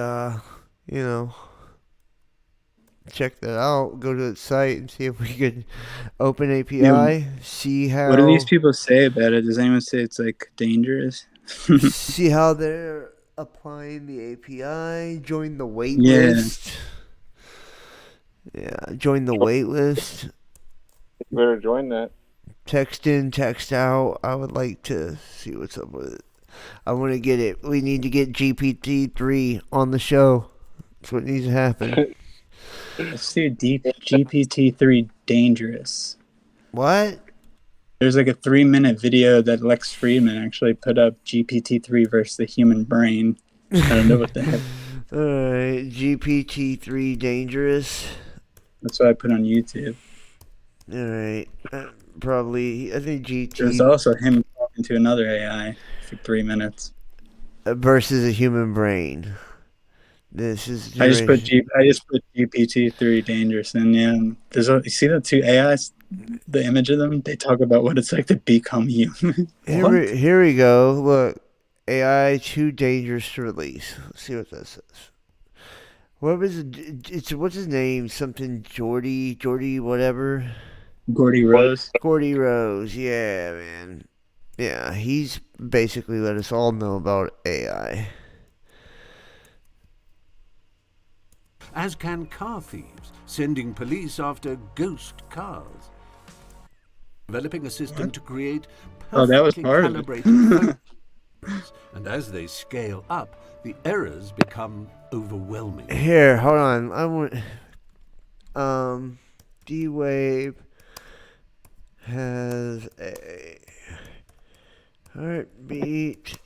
check that out. Go to the site and see if we could open API. Yeah. See how. What do these people say about it? Does anyone say it's like dangerous? See how they're applying the API. Join the wait list. Yeah, join the wait list. You better join that. Text in, text out. I would like to see what's up with it. I want to get it. We need to get GPT-3 on the show. That's what needs to happen. Let's do GPT-3 dangerous. What? There's like a 3-minute video that Lex Friedman actually put up, GPT-3 versus the human brain. I don't know what the heck. Alright, GPT-3 dangerous. That's what I put on YouTube. Alright, probably, I think There's also him talking to another AI for 3 minutes. Versus a human brain. This is. I just put GPT-3 dangerous, and you see the two AIs, the image of them. They talk about what it's like to become human. Here we go. Look, AI too dangerous to release. Let's see what that says. What was it? What's his name? Something Jordy, whatever. Gordy Rose. Gordy Rose. Yeah, man. Yeah, he's basically let us all know about AI. As can car thieves, sending police after ghost cars. Developing a system to create perfectly calibrated photos. And as they scale up, the errors become overwhelming. Here, hold on. I want D-Wave has a heartbeat.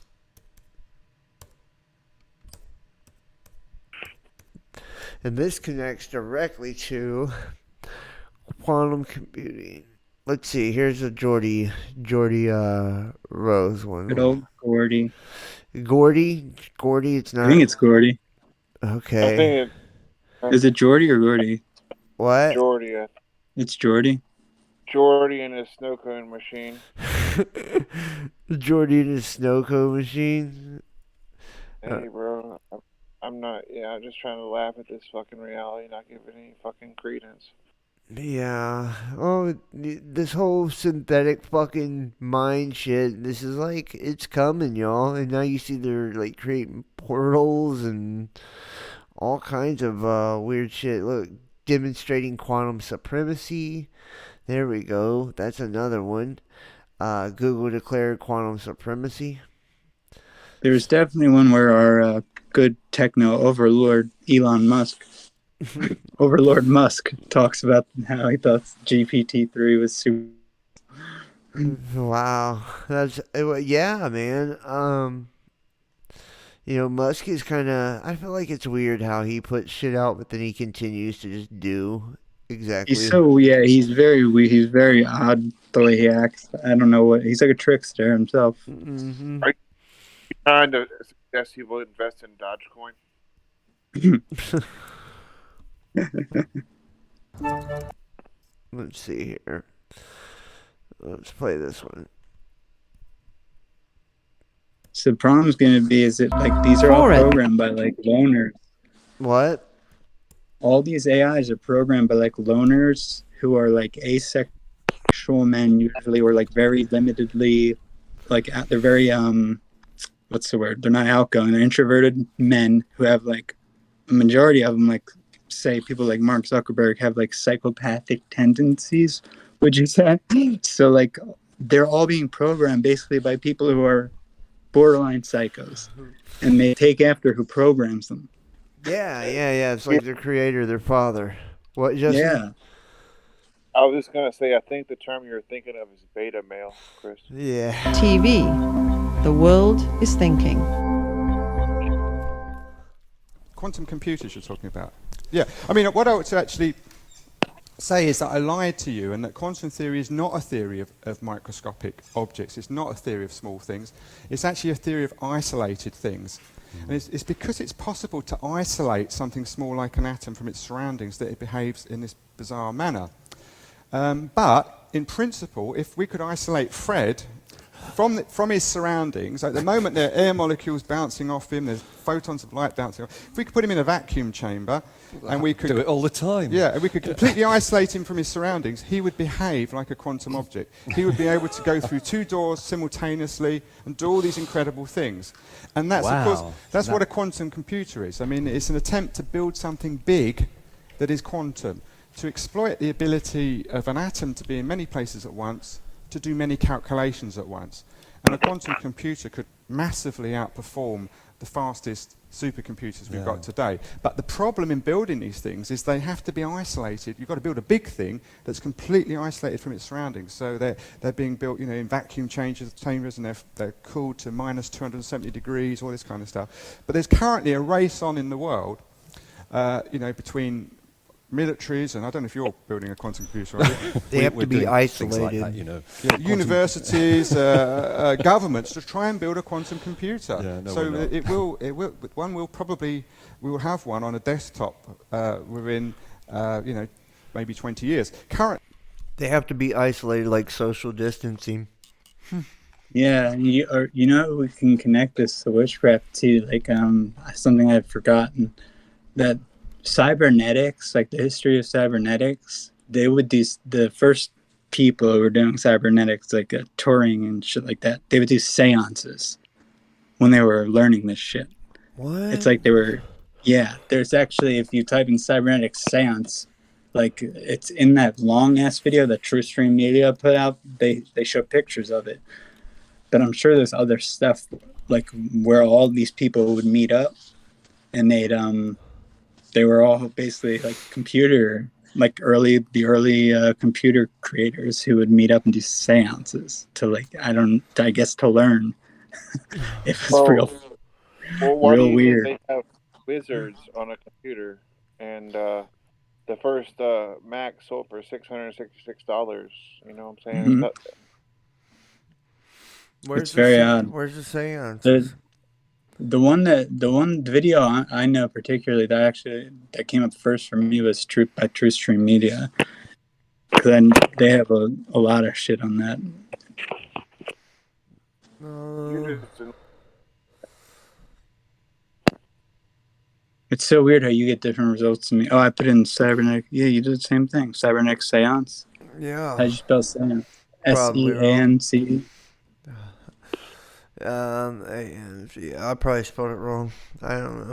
And this connects directly to quantum computing. Let's see. Here's a Jordy Rose one. Good old Gordy. Gordy. It's not. I think it's Gordy. Okay. Is it Jordy or Gordy? What? Jordy. It's Jordy. Jordy and his snow cone machine. Jordy and his snow cone machine. Hey, bro. I'm just trying to laugh at this fucking reality, not give it any fucking credence. Yeah. Oh, this whole synthetic fucking mind shit, this is like, it's coming, y'all. And now you see they're like creating portals and all kinds of weird shit. Look, demonstrating quantum supremacy. There we go. That's another one. Google declared quantum supremacy. There's definitely one where our good techno overlord Elon Musk, Overlord Musk, talks about how he thought GPT-3 was super. Wow, yeah, man. Musk is kind of. I feel like it's weird how he puts shit out, but then he continues to just do exactly. He's very odd the way he acts. I don't know what he's like, a trickster himself. Mm-hmm. Are you trying to suggest he will invest in Dogecoin? Let's see here. Let's play this one. So the problem's going to be is that like these are all programmed by like loners. What? All these AIs are programmed by like loners who are like asexual men usually, or like very limitedly, like they're very what's the word? They're not outgoing. They're introverted men who have like a majority of them, like say people like Mark Zuckerberg, have like psychopathic tendencies. Would you say? So like they're all being programmed basically by people who are borderline psychos, and they take after who programs them. Yeah. It's like their creator, their father. What, Justin? Yeah. I was just gonna say, I think the term you're thinking of is beta male, Chris. Yeah. TV. The world is thinking. Quantum computers you're talking about. Yeah. I mean, what I would actually say is that I lied to you, and that quantum theory is not a theory of microscopic objects. It's not a theory of small things. It's actually a theory of isolated things. And it's because it's possible to isolate something small like an atom from its surroundings that it behaves in this bizarre manner. But in principle, if we could isolate Fred from his surroundings, at the moment there are air molecules bouncing off him, there's photons of light bouncing off. If we could put him in a vacuum chamber, and we could do it all the time. Yeah, and we could completely isolate him from his surroundings, he would behave like a quantum object. He would be able to go through 2 doors simultaneously and do all these incredible things. And that's, of course, that's what a quantum computer is. I mean, it's an attempt to build something big that is quantum, to exploit the ability of an atom to be in many places at once, to do many calculations at once. And a quantum computer could massively outperform the fastest supercomputers we've got today. But the problem in building these things is they have to be isolated. You've got to build a big thing that's completely isolated from its surroundings. So they're being built, in vacuum chambers, and they're cooled to minus 270 degrees, all this kind of stuff. But there's currently a race on in the world, between militaries, and I don't know if you're building a quantum computer. They have to be isolated. Like that, universities, governments to try and build a quantum computer. We will have one on a desktop within maybe 20 years. They have to be isolated, like social distancing. Yeah, we can connect this to witchcraft too. Like something I've forgotten, that cybernetics, like the history of cybernetics, they would do, the first people who were doing cybernetics, like Turing and shit like that, they would do seances when they were learning this shit. What? It's like there's actually, if you type in cybernetics seance, like it's in that long ass video that TrueStream Media put out, they show pictures of it. But I'm sure there's other stuff, like where all these people would meet up, and they were all basically like the early computer creators who would meet up and do seances to to learn if it's real weird. They have wizards on a computer, and the first Mac sold for $666. You know what I'm saying? Mm-hmm. It's very odd. Where's the seance? The one video I know particularly that came up first for me was by TrueStream Media. Then they have a lot of shit on that. It's so weird how you get different results to me. Oh, I put in cybernetic. Yeah, you did the same thing. Cybernetic seance. Yeah. How'd you spell seance? SEANCE. I probably spelled it wrong. I don't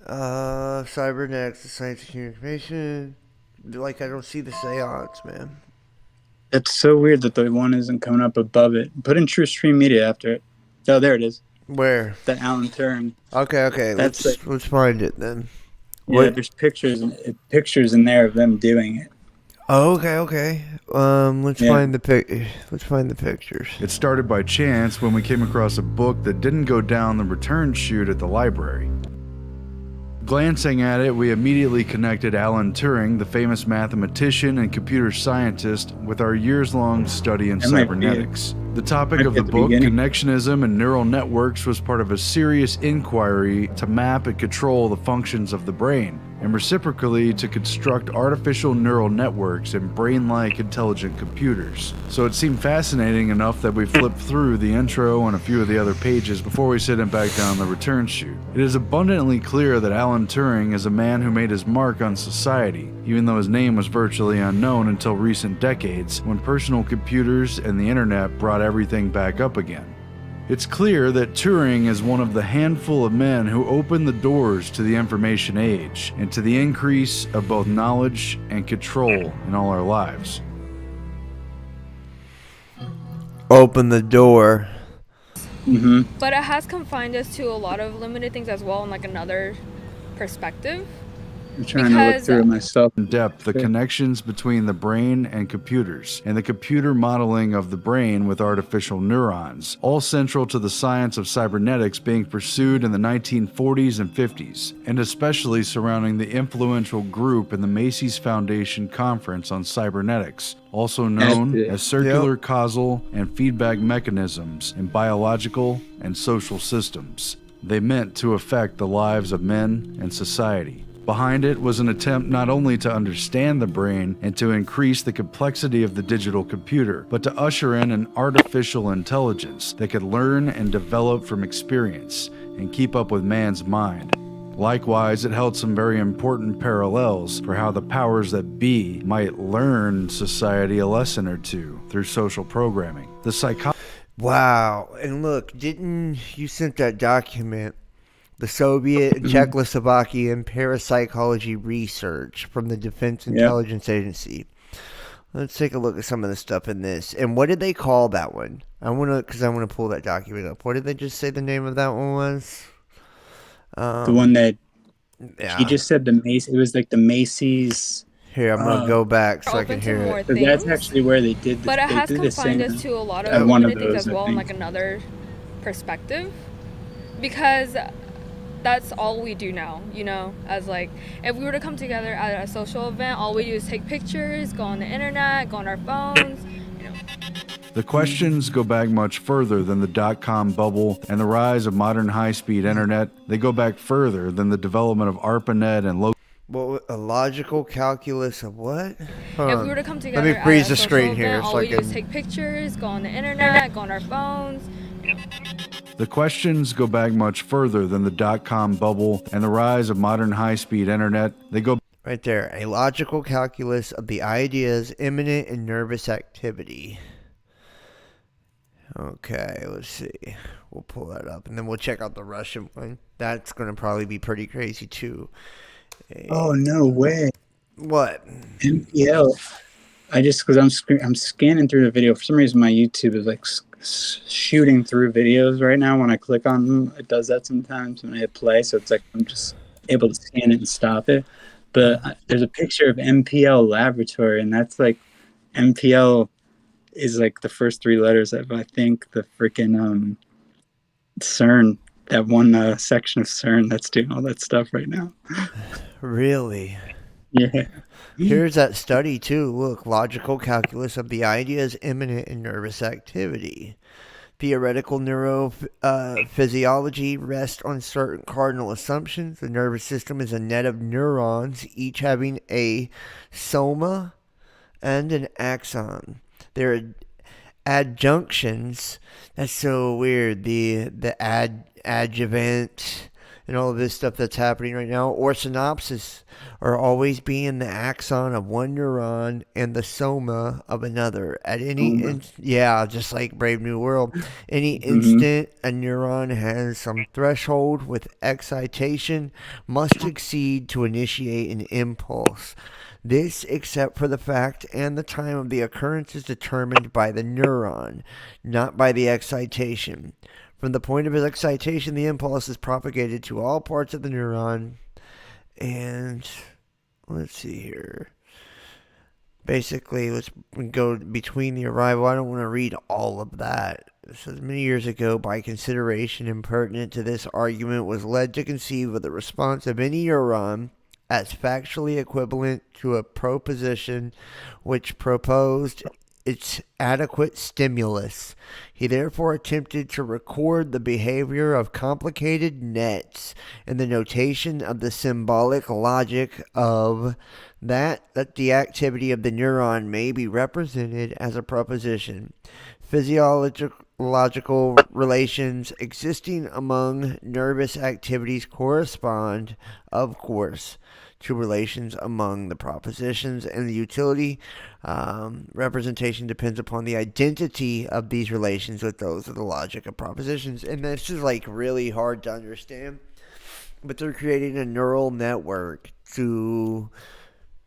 know. Cybernetics, the science of communication. Like, I don't see the seance, man. It's so weird that the one isn't coming up above it. Put in TrueStream Media after it. Oh, there it is. Where? That Alan Turing. Okay. Let's find it then. Yeah, there's pictures in there of them doing it. Oh, okay. Let's find the pictures. It started by chance when we came across a book that didn't go down the return chute at the library. Glancing at it, we immediately connected Alan Turing, the famous mathematician and computer scientist, with our years-long study in cybernetics. The topic of the book, Connectionism and Neural Networks, was part of a serious inquiry to map and control the functions of the brain, and reciprocally to construct artificial neural networks and brain-like intelligent computers. So it seemed fascinating enough that we flipped through the intro and a few of the other pages before we sit him back down the return chute. It is abundantly clear that Alan Turing is a man who made his mark on society, even though his name was virtually unknown until recent decades, when personal computers and the internet brought everything back up again. It's clear that Turing is one of the handful of men who opened the doors to the information age and to the increase of both knowledge and control in all our lives. Open the door. Mm-hmm. But it has confined us to a lot of limited things as well, in like another perspective. I'm trying to look through it myself. In depth, the connections between the brain and computers, and the computer modeling of the brain with artificial neurons, all central to the science of cybernetics being pursued in the 1940s and 50s, and especially surrounding the influential group in the Macy's Foundation Conference on Cybernetics, also known as circular causal and feedback mechanisms in biological and social systems. They meant to affect the lives of men and society. Behind it was an attempt not only to understand the brain and to increase the complexity of the digital computer, but to usher in an artificial intelligence that could learn and develop from experience and keep up with man's mind. Likewise, it held some very important parallels for how the powers that be might learn society a lesson or two through social programming. Wow. And look, didn't you sent that document, the Soviet and Czechoslovakian parapsychology research from the Defense Intelligence Agency? Let's take a look at some of the stuff in this. And what did they call that one? I want to pull that document up. What did they just say the name of that one was? The one that he just said the Macy's. It was like the Macy's. Here, I'm gonna go back so I can hear it. That's actually where they did. But it has confined us to a lot of things as well, in like another perspective, because that's all we do now. You know, as like if we were to come together at a social event, all we do is take pictures, go on the internet, go on our phones. You know. The questions go back much further than the dot-com bubble and the rise of modern high-speed internet. They go back further than the development of ARPANET and a logical calculus of what? If we were to come together, let me freeze the screen here. All we do is take pictures, go on the internet, go on our phones. You know. The questions go back much further than the dot-com bubble and the rise of modern high-speed internet. They go right there. A logical calculus of the ideas imminent in nervous activity. Okay, let's see. We'll pull that up, and then we'll check out the Russian one. That's going to probably be pretty crazy, too. Oh, no way. What? MPL. Because I'm scanning through the video. For some reason, my YouTube is like shooting through videos right now. When I click on them, it does that sometimes when I hit play. So it's like I'm just able to scan it and stop it. But there's a picture of MPL Laboratory, and that's like MPL is like the first three letters of, I think, the freaking CERN, that one section of CERN that's doing all that stuff right now. Really? Yeah. Here's that study, too. Look, logical calculus of the ideas imminent in nervous activity. Theoretical neurophysiology rests on certain cardinal assumptions. The nervous system is a net of neurons, each having a soma and an axon. There are adjunctions. That's so weird. The adjuvant and all of this stuff that's happening right now, or synapses, are always being the axon of one neuron and the soma of another. At any just like Brave New World, any instant a neuron has some threshold with excitation must exceed to initiate an impulse. This, except for the fact and the time of the occurrence, is determined by the neuron, not by the excitation. From the point of its excitation, the impulse is propagated to all parts of the neuron. And let's see here. Basically, let's go between the arrival. I don't want to read all of that. It says, many years ago, by consideration impertinent to this argument, was led to conceive of the response of any neuron as factually equivalent to a proposition which proposed its adequate stimulus. He therefore attempted to record the behavior of complicated nets in the notation of the symbolic logic of that the activity of the neuron may be represented as a proposition. Physiological relations existing among nervous activities correspond, of course, to relations among the propositions, and the utility representation depends upon the identity of these relations with those of the logic of propositions. And that's just like really hard to understand, but they're creating a neural network to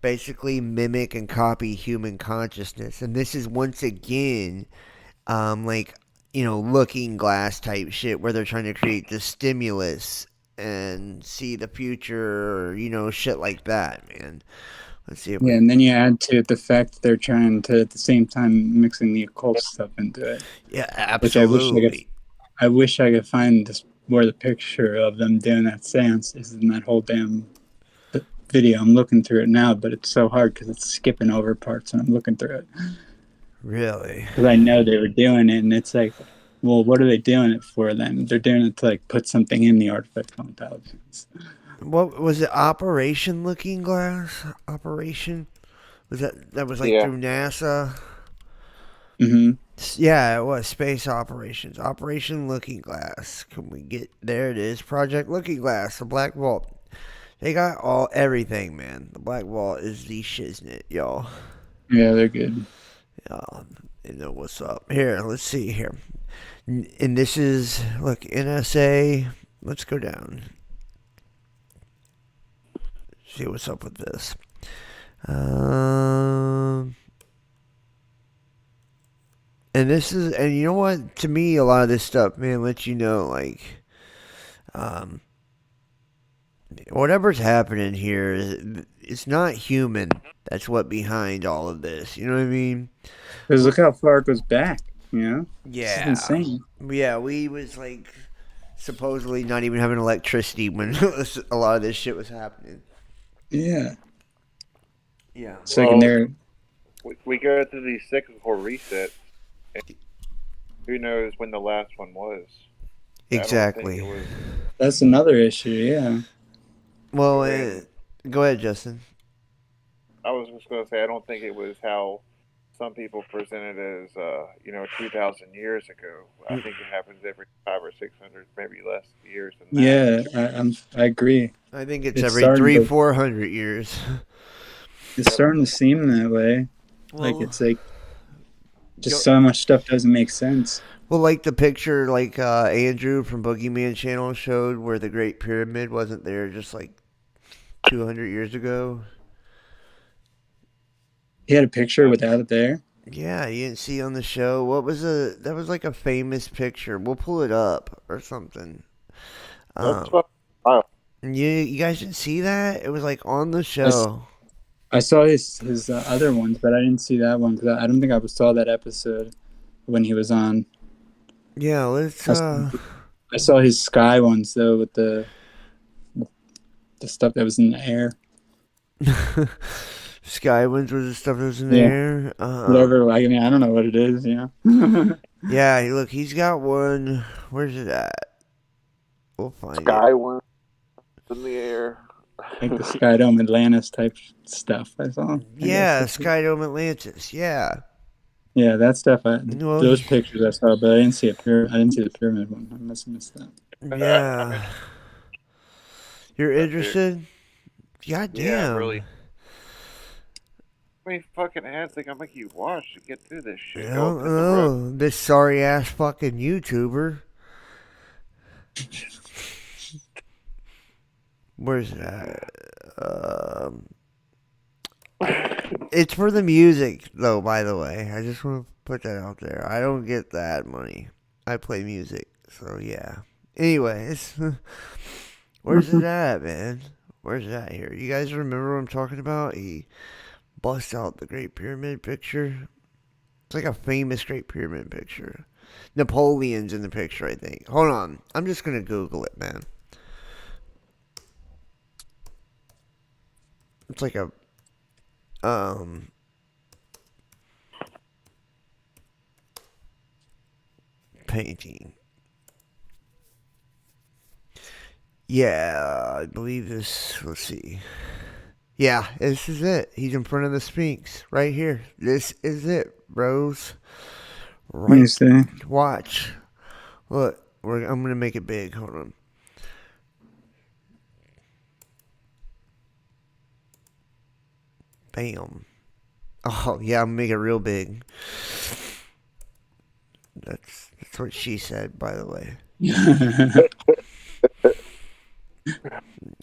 basically mimic and copy human consciousness. And this is once again looking glass type shit, where they're trying to create the stimulus and see the future, or, shit like that, man. Let's see. Yeah, and then you add to it the fact that they're trying to, at the same time, mixing the occult stuff into it. Yeah, absolutely. I wish I could find where the picture of them doing that seance is in that whole damn video. I'm looking through it now, but it's so hard because it's skipping over parts and I'm looking through it. Really? Because I know they were doing it, and it's like, well, what are they doing it for then? They're doing it to like put something in the artificial intelligence. What was it? Operation Looking Glass? Operation? Was that was like through NASA? Mm-hmm. Yeah, it was Space Operations. Operation Looking Glass. Can we get there? It is Project Looking Glass. The Black Vault. They got everything, man. The Black Vault is the shiznit, y'all. Yeah, they're good. Yeah, you know what's up. Here, let's see here. And this is, look, NSA. Let's go down. See what's up with this. And this is, and you know what? To me, a lot of this stuff, man, lets you know, like, whatever's happening here, it's not human. That's what behind all of this. You know what I mean? Because look how far it goes back, Yeah. Yeah. It's insane. Yeah, we was like supposedly not even having electricity when a lot of this shit was happening. Yeah. Yeah. It's like in there. We go through these cyclical resets. Who knows when the last one was? Exactly. That's another issue, yeah. Well, go ahead, Justin. I was just going to say, I don't think it was how some people present it as, 2,000 years ago. I think it happens every 500 or 600, maybe less years than that. Yeah, I agree. I think it's every 300-400 years. It's starting to seem that way. Well, like it's like just so much stuff doesn't make sense. Well, like the picture, like Andrew from Boogeyman Channel showed, where the Great Pyramid wasn't there just like 200 years ago. He had a picture without it there? Yeah, you didn't see on the show. What was that was like a famous picture. We'll pull it up or something. You guys didn't see that? It was like on the show. I saw his other ones, but I didn't see that one because I don't think I saw that episode when he was on. Yeah, let's. I saw his sky ones though with the stuff that was in the air. Sky ones was the stuff that was in the air. Whatever. I mean, I don't know what it is. Yeah. Yeah. Look, he's got one. Where's it at? We'll find Sky one in the air. Like the Skydome Atlantis type stuff. I saw. Yeah, Skydome Atlantis. Yeah. Yeah, that stuff. Those pictures I saw, but I didn't see I didn't see the pyramid one. I must have missed that. Yeah. You're interested? God damn. Yeah, really. How many fucking ads they gonna make you watch to get through this shit? Oh, this sorry ass fucking YouTuber. Where's that? It's for the music, though, by the way. I just want to put that out there. I don't get that money. I play music, so yeah. Anyways, where's it at, man? Where's it at here? You guys remember what I'm talking about? He busts out the Great Pyramid picture. It's like a famous Great Pyramid picture. Napoleon's in the picture, I think. Hold on. I'm just going to Google it, man. It's like a painting. Yeah, I believe this. Let's see. Yeah, this is it. He's in front of the Sphinx right here. This is it, bros. Right. Watch. Look, I'm gonna make it big. Hold on. Bam. Oh, yeah, I'm making it real big. That's what she said, by the way.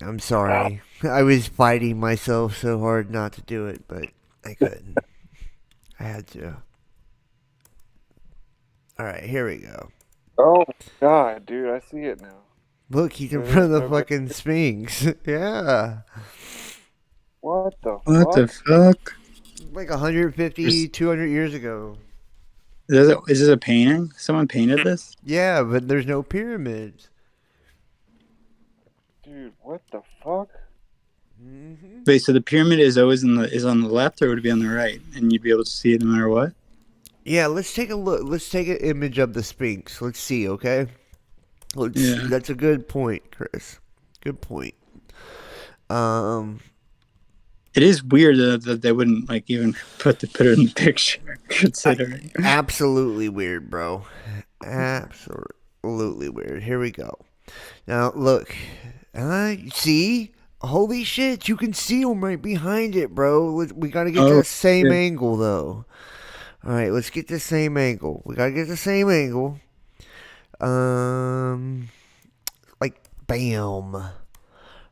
I'm sorry. I was fighting myself so hard not to do it, but I couldn't. I had to. Alright, here we go. Oh, God, dude, I see it now. Look, he's in front of the fucking Sphinx. Yeah. What the What fuck? Like 150, 200 years ago. Is this a painting? Someone painted this? Yeah, but there's no pyramids. Dude, what the fuck? Wait, so the pyramid is always on the left, or would it be on the right? And you'd be able to see it no matter what? Yeah, let's take a look. Let's take an image of the Sphinx. Let's see, okay? That's a good point, Chris. Good point. It is weird that they wouldn't like even put it in the picture, considering. Absolutely weird, bro. Absolutely weird. Here we go. Now look, see? Holy shit! You can see them right behind it, bro. We gotta get the same angle though. All right, let's get the same angle. We gotta get the same angle. Like bam.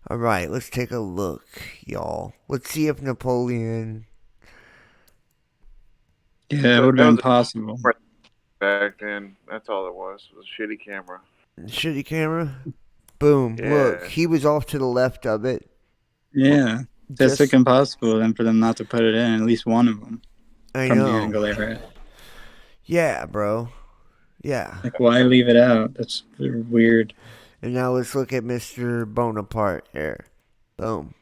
All right, let's take a look, y'all. Let's see if Napoleon. Yeah, it would have been impossible. Back then, that's all it was. It was a shitty camera. Shitty camera? Boom. Yeah. Look, he was off to the left of it. Yeah, that's like impossible then for them not to put it in, at least one of them. I from know. the angle they were at. Yeah, bro. Yeah. Like, why leave it out? That's weird. And now let's look at Mr. Bonaparte here. Boom.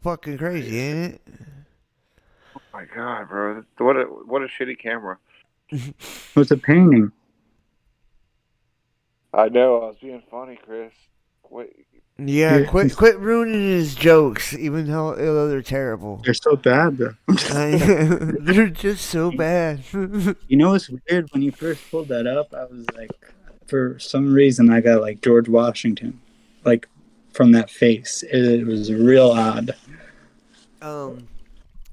Fucking crazy, ain't it? Oh my god, bro! What a shitty camera. What's a painting? I know. I was being funny, Chris. Wait. Yeah, quit ruining his jokes, even though they're terrible. They're so bad, though. They're just so bad. You know what's weird? When you first pulled that up, I was like, for some reason, I got like George Washington, like from that face. It was real odd.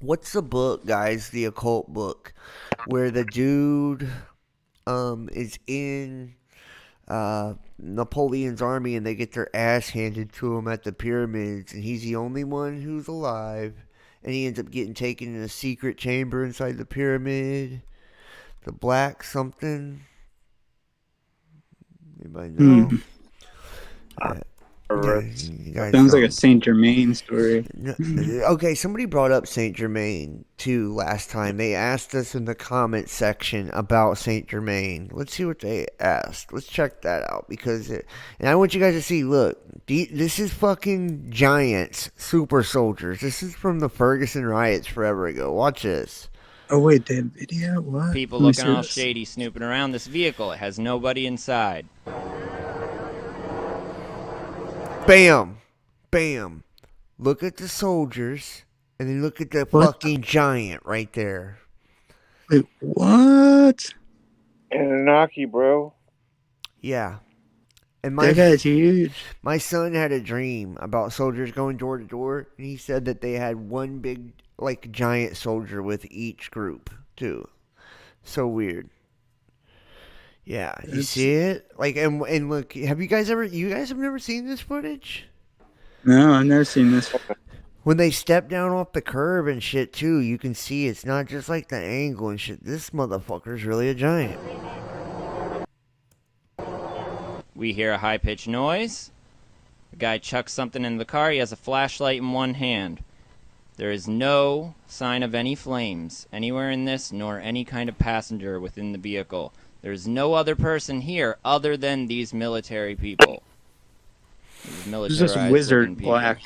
What's the book, guys? The occult book, where the dude is in Napoleon's army and they get their ass handed to him at the pyramids, and he's the only one who's alive, and he ends up getting taken in a secret chamber inside the pyramid. The black something. Anybody know? Sounds like a Saint Germain story. Okay, somebody brought up Saint Germain too last time. They asked us in the comment section about Saint Germain. Let's see what they asked. Let's check that out and I want you guys to see. Look, this is fucking giants, super soldiers. This is from the Ferguson riots forever ago. Watch this. Oh wait, that video? What? People looking all shady, snooping around this vehicle. It has nobody inside. Bam. Bam. Look at the soldiers, and then look at the fucking giant right there. Wait, what? Anunnaki, bro. Yeah. And that guy's huge. My son had a dream about soldiers going door to door, and he said that they had one big, like, giant soldier with each group, too. So weird. Yeah, you see it? Like, and look, you guys have never seen this footage? No, I've never seen this. When they step down off the curb and shit, too, you can see it's not just like the angle and shit. This motherfucker's really a giant. We hear a high-pitched noise. The guy chucks something in the car. He has a flashlight in one hand. There is no sign of any flames anywhere in this, nor any kind of passenger within the vehicle. There's no other person here other than these military people. These Who's this wizard people, black?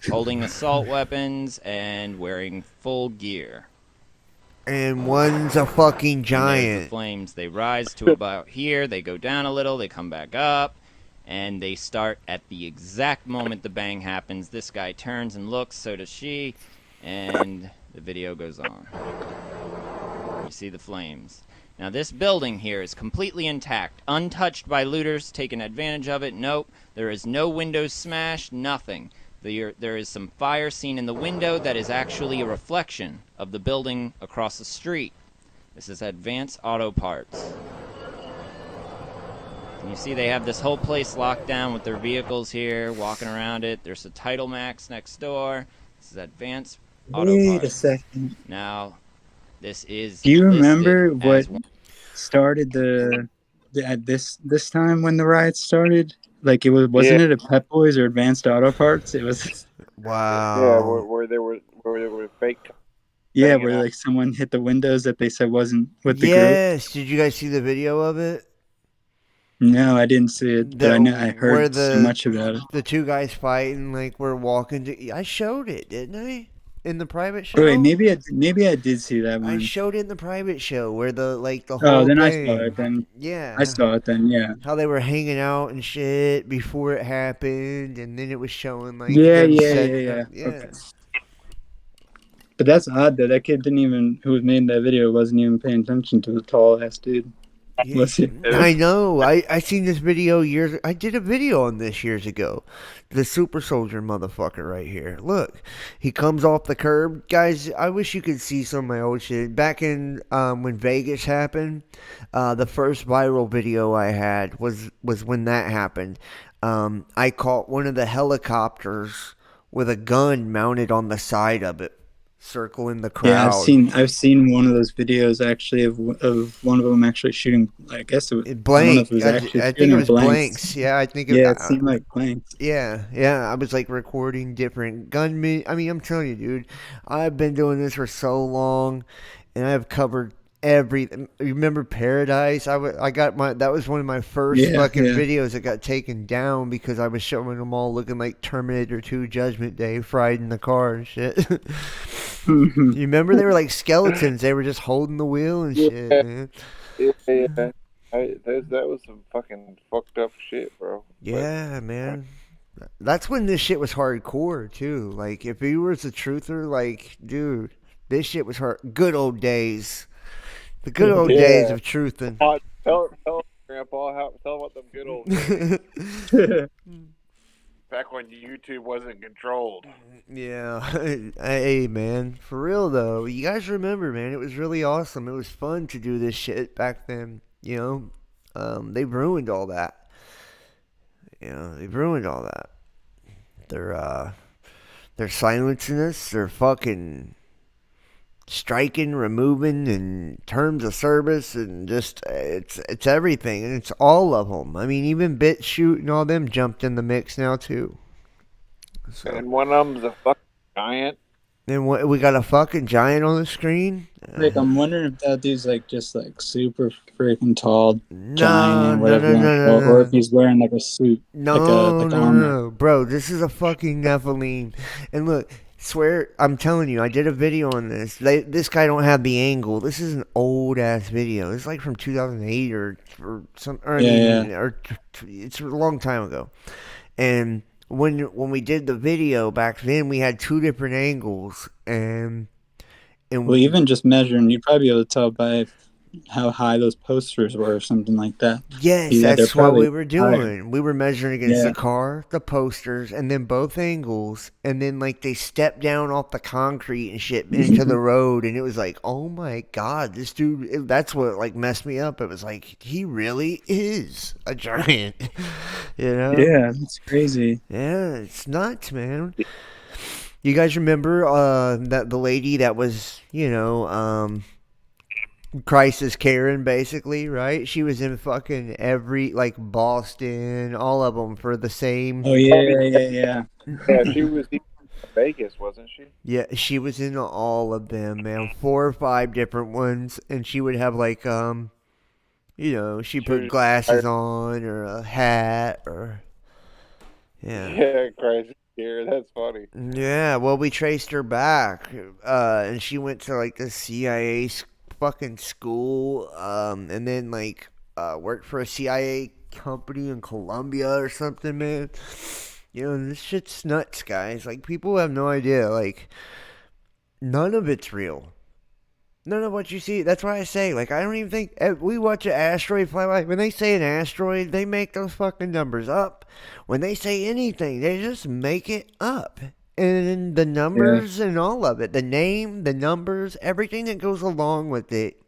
holding assault weapons and wearing full gear. And one's a fucking And there's giant. the flames, they rise to about here, they go down a little, they come back up, and they start at the exact moment the bang happens. This guy turns and looks, so does she, and the video goes on. You see the flames. Now this building here is completely intact, untouched by looters taking advantage of it. Nope, there is no windows smashed, nothing. There is some fire seen in the window that is actually a reflection of the building across the street. This is Advance Auto Parts. And you see they have this whole place locked down with their vehicles here, walking around it. There's a Title Max next door. This is Advance Auto Parts. Wait a second. Now, this is... Do you remember what started at this time when the riots started? Like, wasn't it a Pep Boys or Advanced Auto Parts? It was. Wow. Yeah, where there were fake. Yeah, where like someone hit the windows that they said wasn't with the group. Yes. Did you guys see the video of it? No, I didn't see it, but I heard so much about it. The two guys fighting, like, we're walking. I showed it, didn't I? In the private show. Wait, maybe I did see that one. I showed it in the private show where the whole. Oh, then thing. I saw it. Then yeah, I saw it. Then yeah. How they were hanging out and shit before it happened, and then it was showing like. Yeah. Okay. But that's odd though. That kid who was making that video wasn't even paying attention to the tall ass dude. Yeah, I know. I seen this video I did a video on this years ago. The super soldier motherfucker right here. Look, he comes off the curb. Guys, I wish you could see some of my old shit. Back in when Vegas happened, the first viral video I had was when that happened. I caught one of the helicopters with a gun mounted on the side of it, circling the crowd. Yeah, I've seen one of those videos actually of one of them actually shooting. I guess it was blank. I think it was blanks. Yeah, I think. It seemed like blanks. Yeah. I was like recording different gunmen. I mean, I'm telling you, dude, I've been doing this for so long, and I've covered everything. Remember Paradise? I got that was one of my first videos that got taken down because I was showing them all looking like Terminator 2 Judgment Day fried in the car and shit. You remember they were like skeletons? They were just holding the wheel and shit. Man. Yeah. That was some fucking fucked up shit, bro. Yeah, man. That's when this shit was hardcore too. Like if you was a truther, like dude, this shit was hard. Good old days. The good old days of truthing. Tell Grandpa, tell about them good old days. Back when YouTube wasn't controlled. Yeah. Hey, man. For real, though. You guys remember, man. It was really awesome. It was fun to do this shit back then. You know? They ruined all that. They ruined all that. They're silencing us. They're fucking striking, removing, and terms of service, and just it's everything, and it's all of them. I mean, even BitChute and all them jumped in the mix now too. So, and one of them's a fucking giant. And we got a fucking giant on the screen. Like I'm wondering if that dude's like just like super freaking tall, giant, whatever, or if he's wearing like a suit. No, bro, this is a fucking Nephilim, and look. Swear, I'm telling you, I did a video on this. This guy don't have the angle. This is an old ass video. It's like from 2008 or some. Or it's a long time ago. And when we did the video back then, we had two different angles, and well, even just measuring, you'd probably be able to tell by how high those posters were or something like that. Yes, that's what we were doing. Higher. We were measuring against the car, the posters, and then both angles. And then like they stepped down off the concrete and shit into the road. And it was like, oh my God, this dude, that's what like messed me up. It was like, he really is a giant. You know? Yeah, it's crazy. Yeah, it's nuts, man. You guys remember that the lady that was, Crisis Karen, basically, right? She was in fucking every, like, Boston, all of them for the same. Oh, yeah. Yeah, she was in Vegas, wasn't she? Yeah, she was in all of them, man. 4 or 5 different ones. And she would have, like, she put glasses on or a hat or. Yeah, Crisis Karen, that's funny. Yeah, well, we traced her back. And she went to, like, the CIA fucking school, and then like worked for a CIA company in Colombia or something, man. This shit's nuts, guys. Like, people have no idea. Like, none of it's real. None of what you see. That's why I say, like, I don't even think we watch an asteroid fly by. When they say an asteroid, they make those fucking numbers up. When they say anything, they just make it up. And the numbers and all of it, the name, the numbers, everything that goes along with it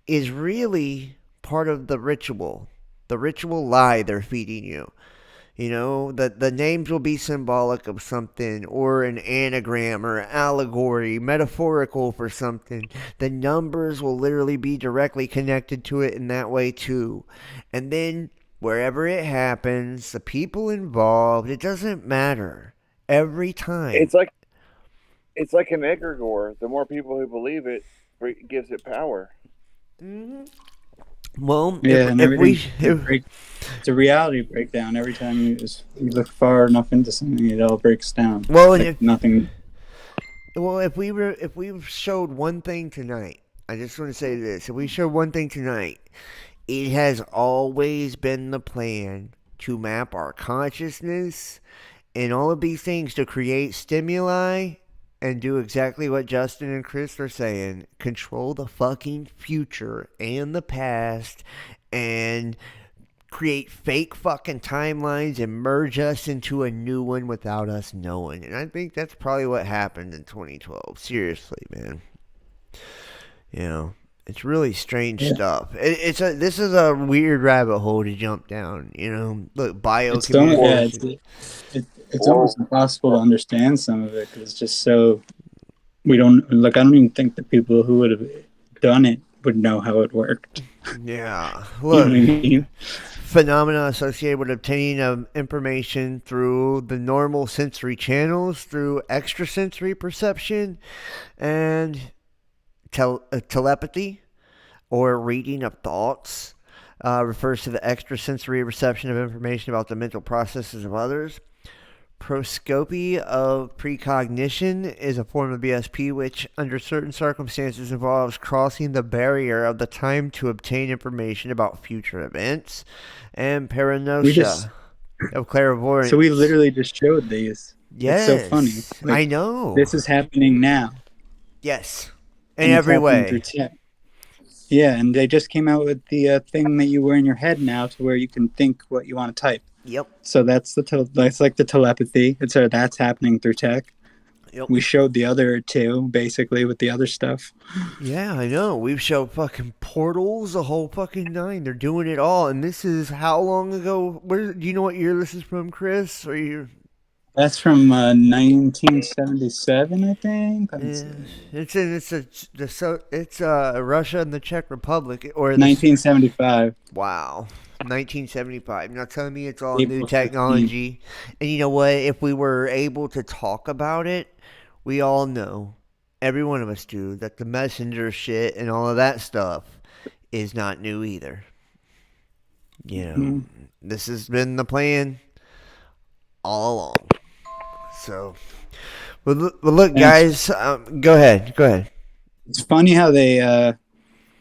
is really part of the ritual lie they're feeding you. You know, the names will be symbolic of something, or an anagram or allegory, metaphorical for something. The numbers will literally be directly connected to it in that way too. And then wherever it happens, the people involved, it doesn't matter. Every time. It's like an egregore. The more people who believe it, gives it power. Mm-hmm. Well, yeah, it's a reality breakdown. Every time you look far enough into something, it all breaks down. Well, like nothing. Well, if we showed one thing tonight, I just want to say this: if we showed one thing tonight, it has always been the plan to map our consciousness and all of these things to create stimuli. And do exactly what Justin and Chris are saying. Control the fucking future and the past. And create fake fucking timelines and merge us into a new one without us knowing. And I think that's probably what happened in 2012. Seriously, man. You know, it's really strange stuff. This is a weird rabbit hole to jump down. You know, look, biocommunication. It's almost impossible to understand some of it because it's just so I don't even think the people who would have done it would know how it worked. Yeah. Look, you know what I mean? Phenomena associated with obtaining information through the normal sensory channels, through extrasensory perception, and telepathy, or reading of thoughts, refers to the extrasensory reception of information about the mental processes of others. Proscopy of precognition is a form of BSP which, under certain circumstances, involves crossing the barrier of the time to obtain information about future events. And paranoia of clairvoyance. So we literally just showed these. Yes. It's so funny. Like, I know. This is happening now. Yes. In every way. Yeah, and they just came out with the thing that you wear in your head now to where you can think what you want to type. Yep. So that's like the telepathy. That's happening through tech. Yep. We showed the other two basically with the other stuff. Yeah, I know. We've showed fucking portals, the whole fucking nine. They're doing it all, and this is how long ago? Where do you know what year this is from, Chris? Or you? That's from 1977, I think. It's Russia and the Czech Republic, or 1975. Wow. 1975. Now telling me it's all new technology. And you know what? If we were able to talk about it, we all know, every one of us do, that the messenger shit and all of that stuff is not new either. You know, this has been the plan all along. So, look, guys, go ahead. It's funny how they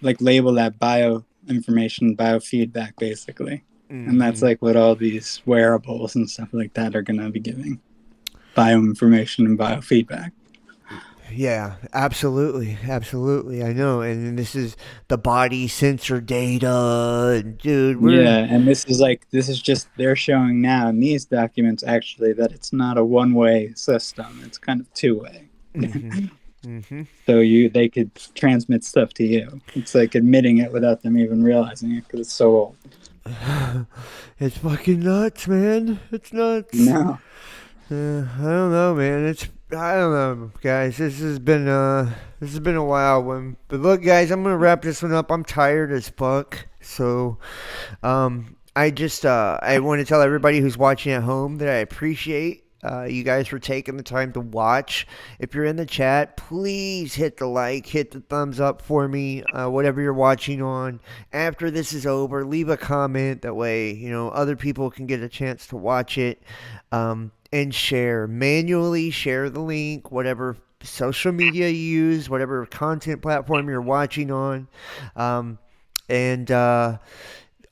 label that biofeedback basically. And that's like what all these wearables and stuff like that are going to be giving. Bioinformation and biofeedback. Yeah, absolutely. I know. And this is the body sensor data, dude. And this is just, they're showing now in these documents actually that it's not a one-way system. It's kind of two-way. So they could transmit stuff to you. It's like admitting it without them even realizing it because it's so old. It's fucking nuts, man. It's nuts. No. I don't know, man. I don't know, guys. This has been a wild one. But look, guys, I'm gonna wrap this one up. I'm tired as fuck. So, I want to tell everybody who's watching at home that I appreciate you guys for taking the time to watch. If you're in the chat, please hit the like, hit the thumbs up for me, whatever you're watching on. After this is over, leave a comment. That way, you know, other people can get a chance to watch it. And manually share the link, whatever social media you use, whatever content platform you're watching on.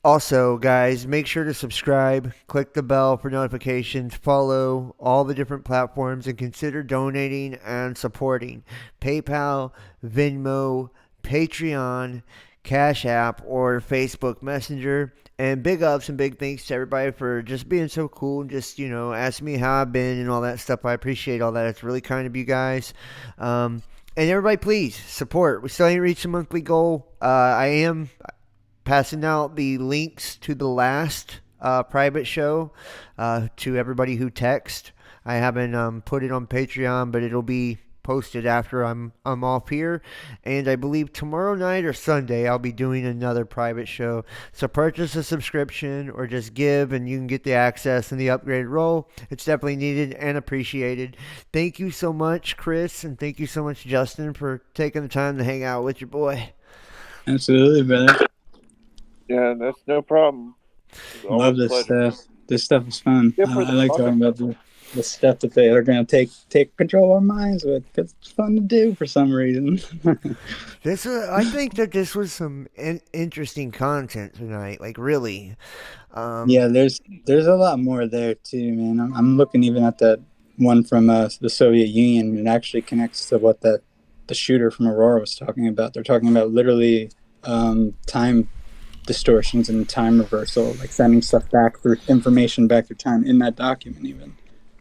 Also, guys, make sure to subscribe, click the bell for notifications, follow all the different platforms, and consider donating and supporting PayPal, Venmo, Patreon, Cash App, or Facebook Messenger. And big ups and big thanks to everybody for just being so cool and just, you know, asking me how I've been and all that stuff. I appreciate all that. It's really kind of you guys. And everybody, please support. We still ain't reached the monthly goal. I am passing out the links to the last private show to everybody who text. I haven't put it on Patreon, but it'll be posted after I'm off here. And I believe tomorrow night or Sunday I'll be doing another private show. So purchase a subscription or just give and you can get the access and the upgraded role. It's definitely needed and appreciated. Thank you so much, Chris, and thank you so much, Justin, for taking the time to hang out with your boy. Absolutely, brother. Yeah, that's no problem. Love this stuff. This stuff is fun. I like talking about the stuff that they are going to take control of our minds with, because it's fun to do for some reason. I think that this was some interesting content tonight. Like, really. Yeah, there's a lot more there too, man. I'm looking even at that one from the Soviet Union. It actually connects to what the shooter from Aurora was talking about. They're talking about literally time distortions and time reversal, like sending stuff back through information back through time in that document even.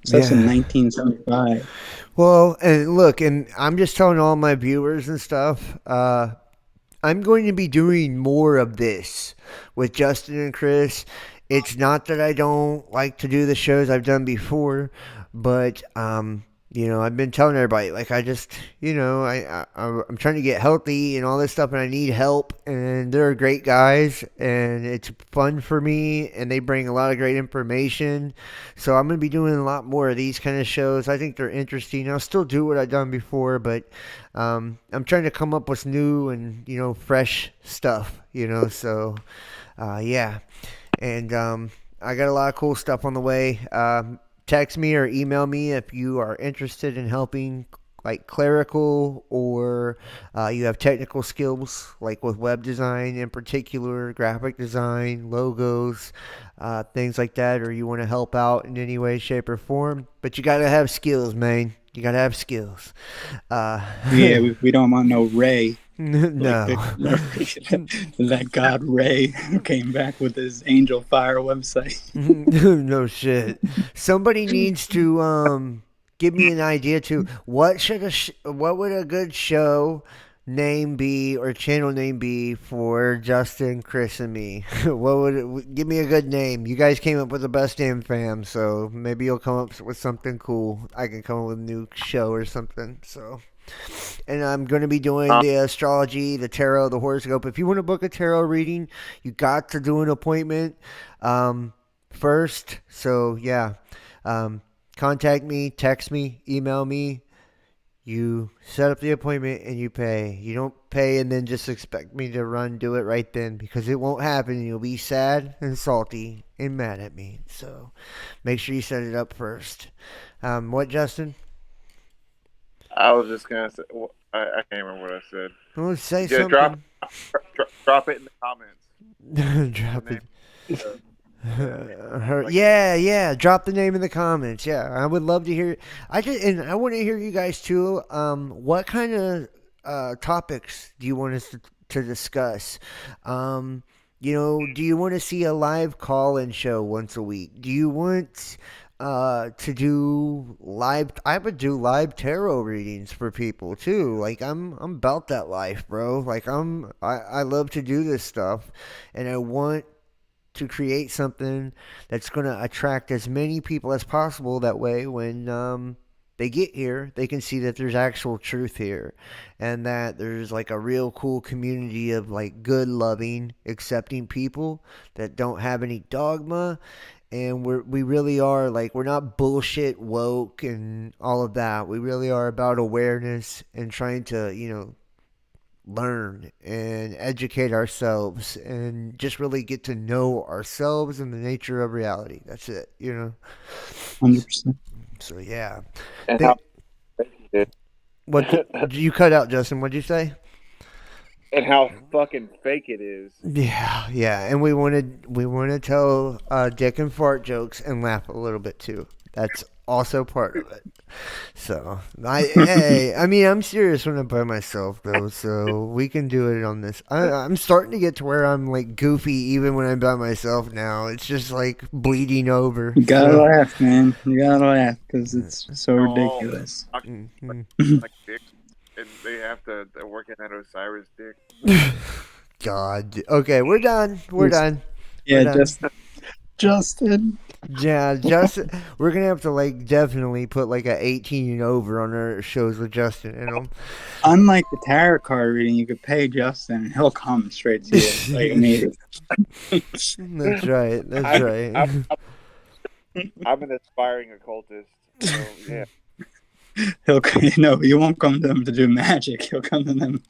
So that's in 1975. Well, and look, and I'm just telling all my viewers and stuff, I'm going to be doing more of this with Justin and Chris. It's not that I don't like to do the shows I've done before, but I've been telling everybody, like, I just, I'm trying to get healthy and all this stuff, and I need help, and they're great guys, and it's fun for me, and they bring a lot of great information, so I'm going to be doing a lot more of these kind of shows. I think they're interesting. I'll still do what I've done before, but I'm trying to come up with new and, fresh stuff, so, yeah, and I got a lot of cool stuff on the way. Text me or email me if you are interested in helping, like clerical, or you have technical skills, like with web design in particular, graphic design, logos, things like that, or you want to help out in any way, shape, or form. But you got to have skills, man. You got to have skills. Yeah, we don't want no Ray. No. That God Ray who came back with his Angel Fire website. No shit. Somebody needs to give me an idea too. What would a good show name be, or channel name be, for Justin, Chris, and me? Give me a good name. You guys came up with the Best Damn Fam, so maybe you'll come up with something cool. I can come up with a new show or something. So. And I'm going to be doing the astrology, the tarot, the horoscope. If you want to book a tarot reading, you got to do an appointment first. So, yeah. Contact me, text me, email me. You set up the appointment and you pay. You don't pay and then just expect me to do it right then, because it won't happen. You'll be sad and salty and mad at me. So make sure you set it up first. What, Justin? I was just gonna say, I can't remember what I said. Well, say something. Drop it in the comments. Drop it. Yeah. Drop the name in the comments. Yeah, I would love to hear. And I want to hear you guys too. What kind of topics do you want us to discuss? Do you want to see a live call-in show once a week? Do you want to do live? I would do live tarot readings for people too. Like, I'm about that life, bro. Like, I love to do this stuff, and I want to create something that's going to attract as many people as possible. That way, when they get here, they can see that there's actual truth here, and that there's like a real cool community of like good, loving, accepting people that don't have any dogma. And we really are, like, we're not bullshit woke and all of that. We really are about awareness and trying to, learn and educate ourselves and just really get to know ourselves and the nature of reality. That's it, 100%. So, yeah. And What you cut out, Justin? What'd you say? And how fucking fake it is. Yeah, and we want to tell dick and fart jokes and laugh a little bit too. That's also part of it. So, I'm serious when I'm by myself though, so we can do it on this. I'm starting to get to where I'm like goofy even when I'm by myself now. It's just like bleeding over. You gotta laugh, man. You gotta laugh because it's so ridiculous. Like dick. And they have to work in that Osiris dick. God. Okay, we're done. We're done. Yeah, Justin. Yeah, Justin. We're gonna have to like definitely put like a 18 and over on our shows with Justin in them. Unlike the tarot card reading, you could pay Justin and he'll come straight to you. Like immediately. That's right. That's right. I'm an aspiring occultist, so yeah. You won't come to them to do magic. He'll come to them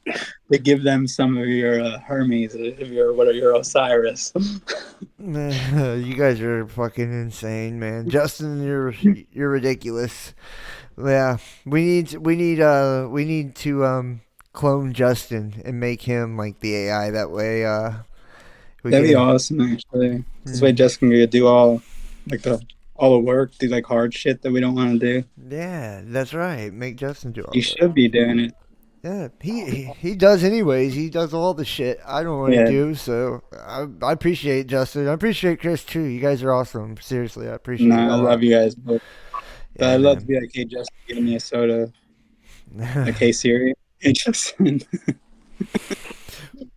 to give them some of your Hermes, your Osiris. You guys are fucking insane, man. Justin, you're ridiculous. Yeah, we need to clone Justin and make him like the AI. That way, that'd be awesome. Actually, this way Justin could do all the work, do like hard shit that we don't want to do. Yeah, that's right. Make Justin do all You should be doing it. Yeah, he does anyways. He does all the shit I don't want to do. So I appreciate Justin. I appreciate Chris too. You guys are awesome. Seriously, I appreciate it. I love you guys both. Yeah, I'd love to be like, hey, Justin, give me a soda. Like, hey, Siri. Hey, Justin.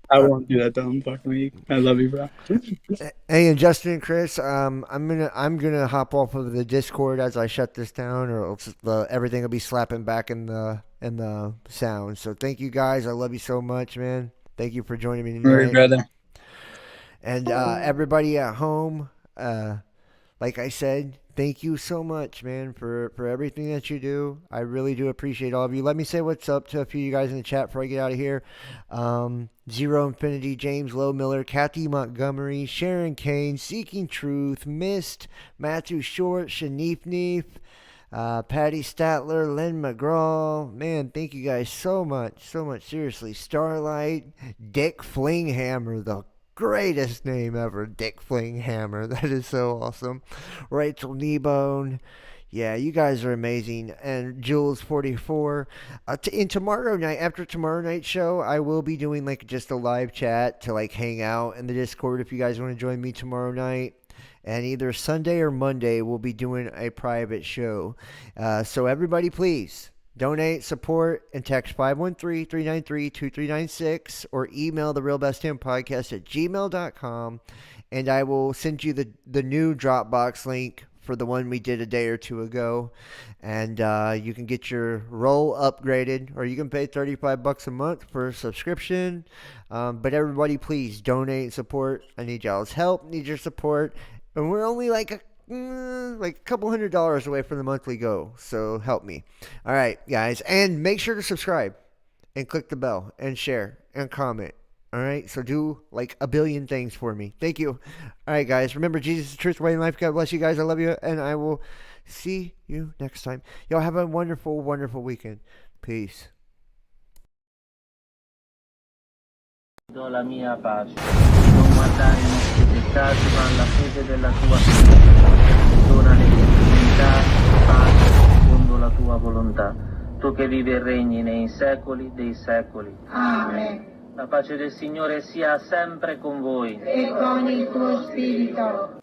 I won't do that, dumb fucking week. I love you, bro. Hey, and Justin and Chris, I'm gonna hop off of the Discord as I shut this down, or else everything will be slapping back in the sound. So thank you guys. I love you so much, man. Thank you for joining me tonight, right, brother. And everybody at home, like I said, thank you so much, man, for everything that you do. I really do appreciate all of you. Let me say what's up to a few of you guys in the chat before I get out of here. Zero Infinity, James Lowe Miller, Kathy Montgomery, Sharon Kane, Seeking Truth, Mist, Matthew Short, Shanif Neef, Patty Statler, Len McGraw. Man, thank you guys so much. Seriously. Starlight, Dick Flinghammer, the greatest name ever, Dick Flinghammer. That is so awesome. Rachel Kneebone. Yeah, you guys are amazing. And Jules44. In tomorrow night, after tomorrow night's show, I will be doing like just a live chat to like hang out in the Discord if you guys want to join me tomorrow night. And either Sunday or Monday, we'll be doing a private show. So everybody, please donate, support, and text 513-393-2396 or email therealbestdampodcast@gmail.com, and I will send you the new Dropbox link for the one we did a day or two ago, and you can get your role upgraded, or you can pay $35 a month for a subscription. But everybody, please donate and support. I need y'all's help, need your support, and we're only like a couple $100 away from the monthly goal, so help me. All right, guys, and make sure to subscribe and click the bell and share and comment. All right, so do like a billion things for me. Thank you. All right, guys, remember, Jesus is the truth, way, and life. God bless you guys. I love you, and I will see you next time. Y'all have a wonderful, wonderful weekend. Peace. Do la mia pace, non guardare i nostri peccati, ma alla fede della tua fede. Dona le divinità, pace, secondo la tua volontà. Tu che vivi e regni nei secoli dei secoli. Amen. La pace del Signore sia sempre con voi. E con il tuo spirito.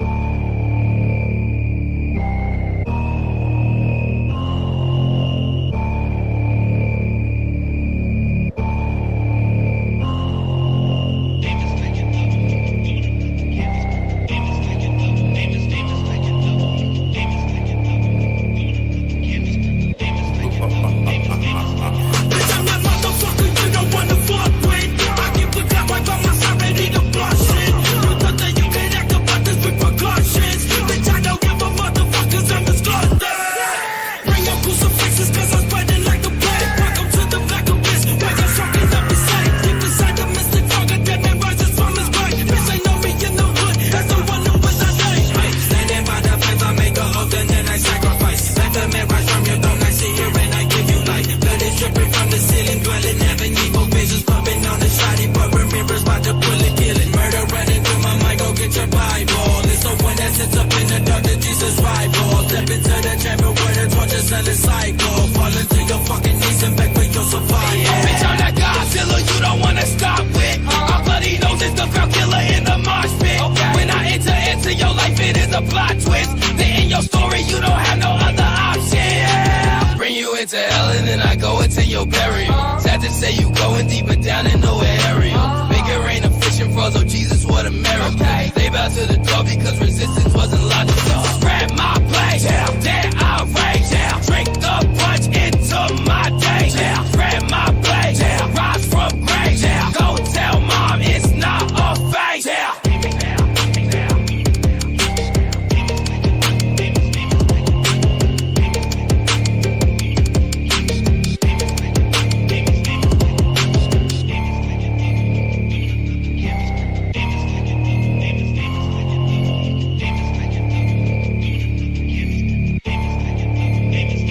Sad to say you going deeper down in nowhere area. Make it rain, I'm fishing froze, oh Jesus, what a miracle. They bow to the door because resistance wasn't logical. Spread my plate.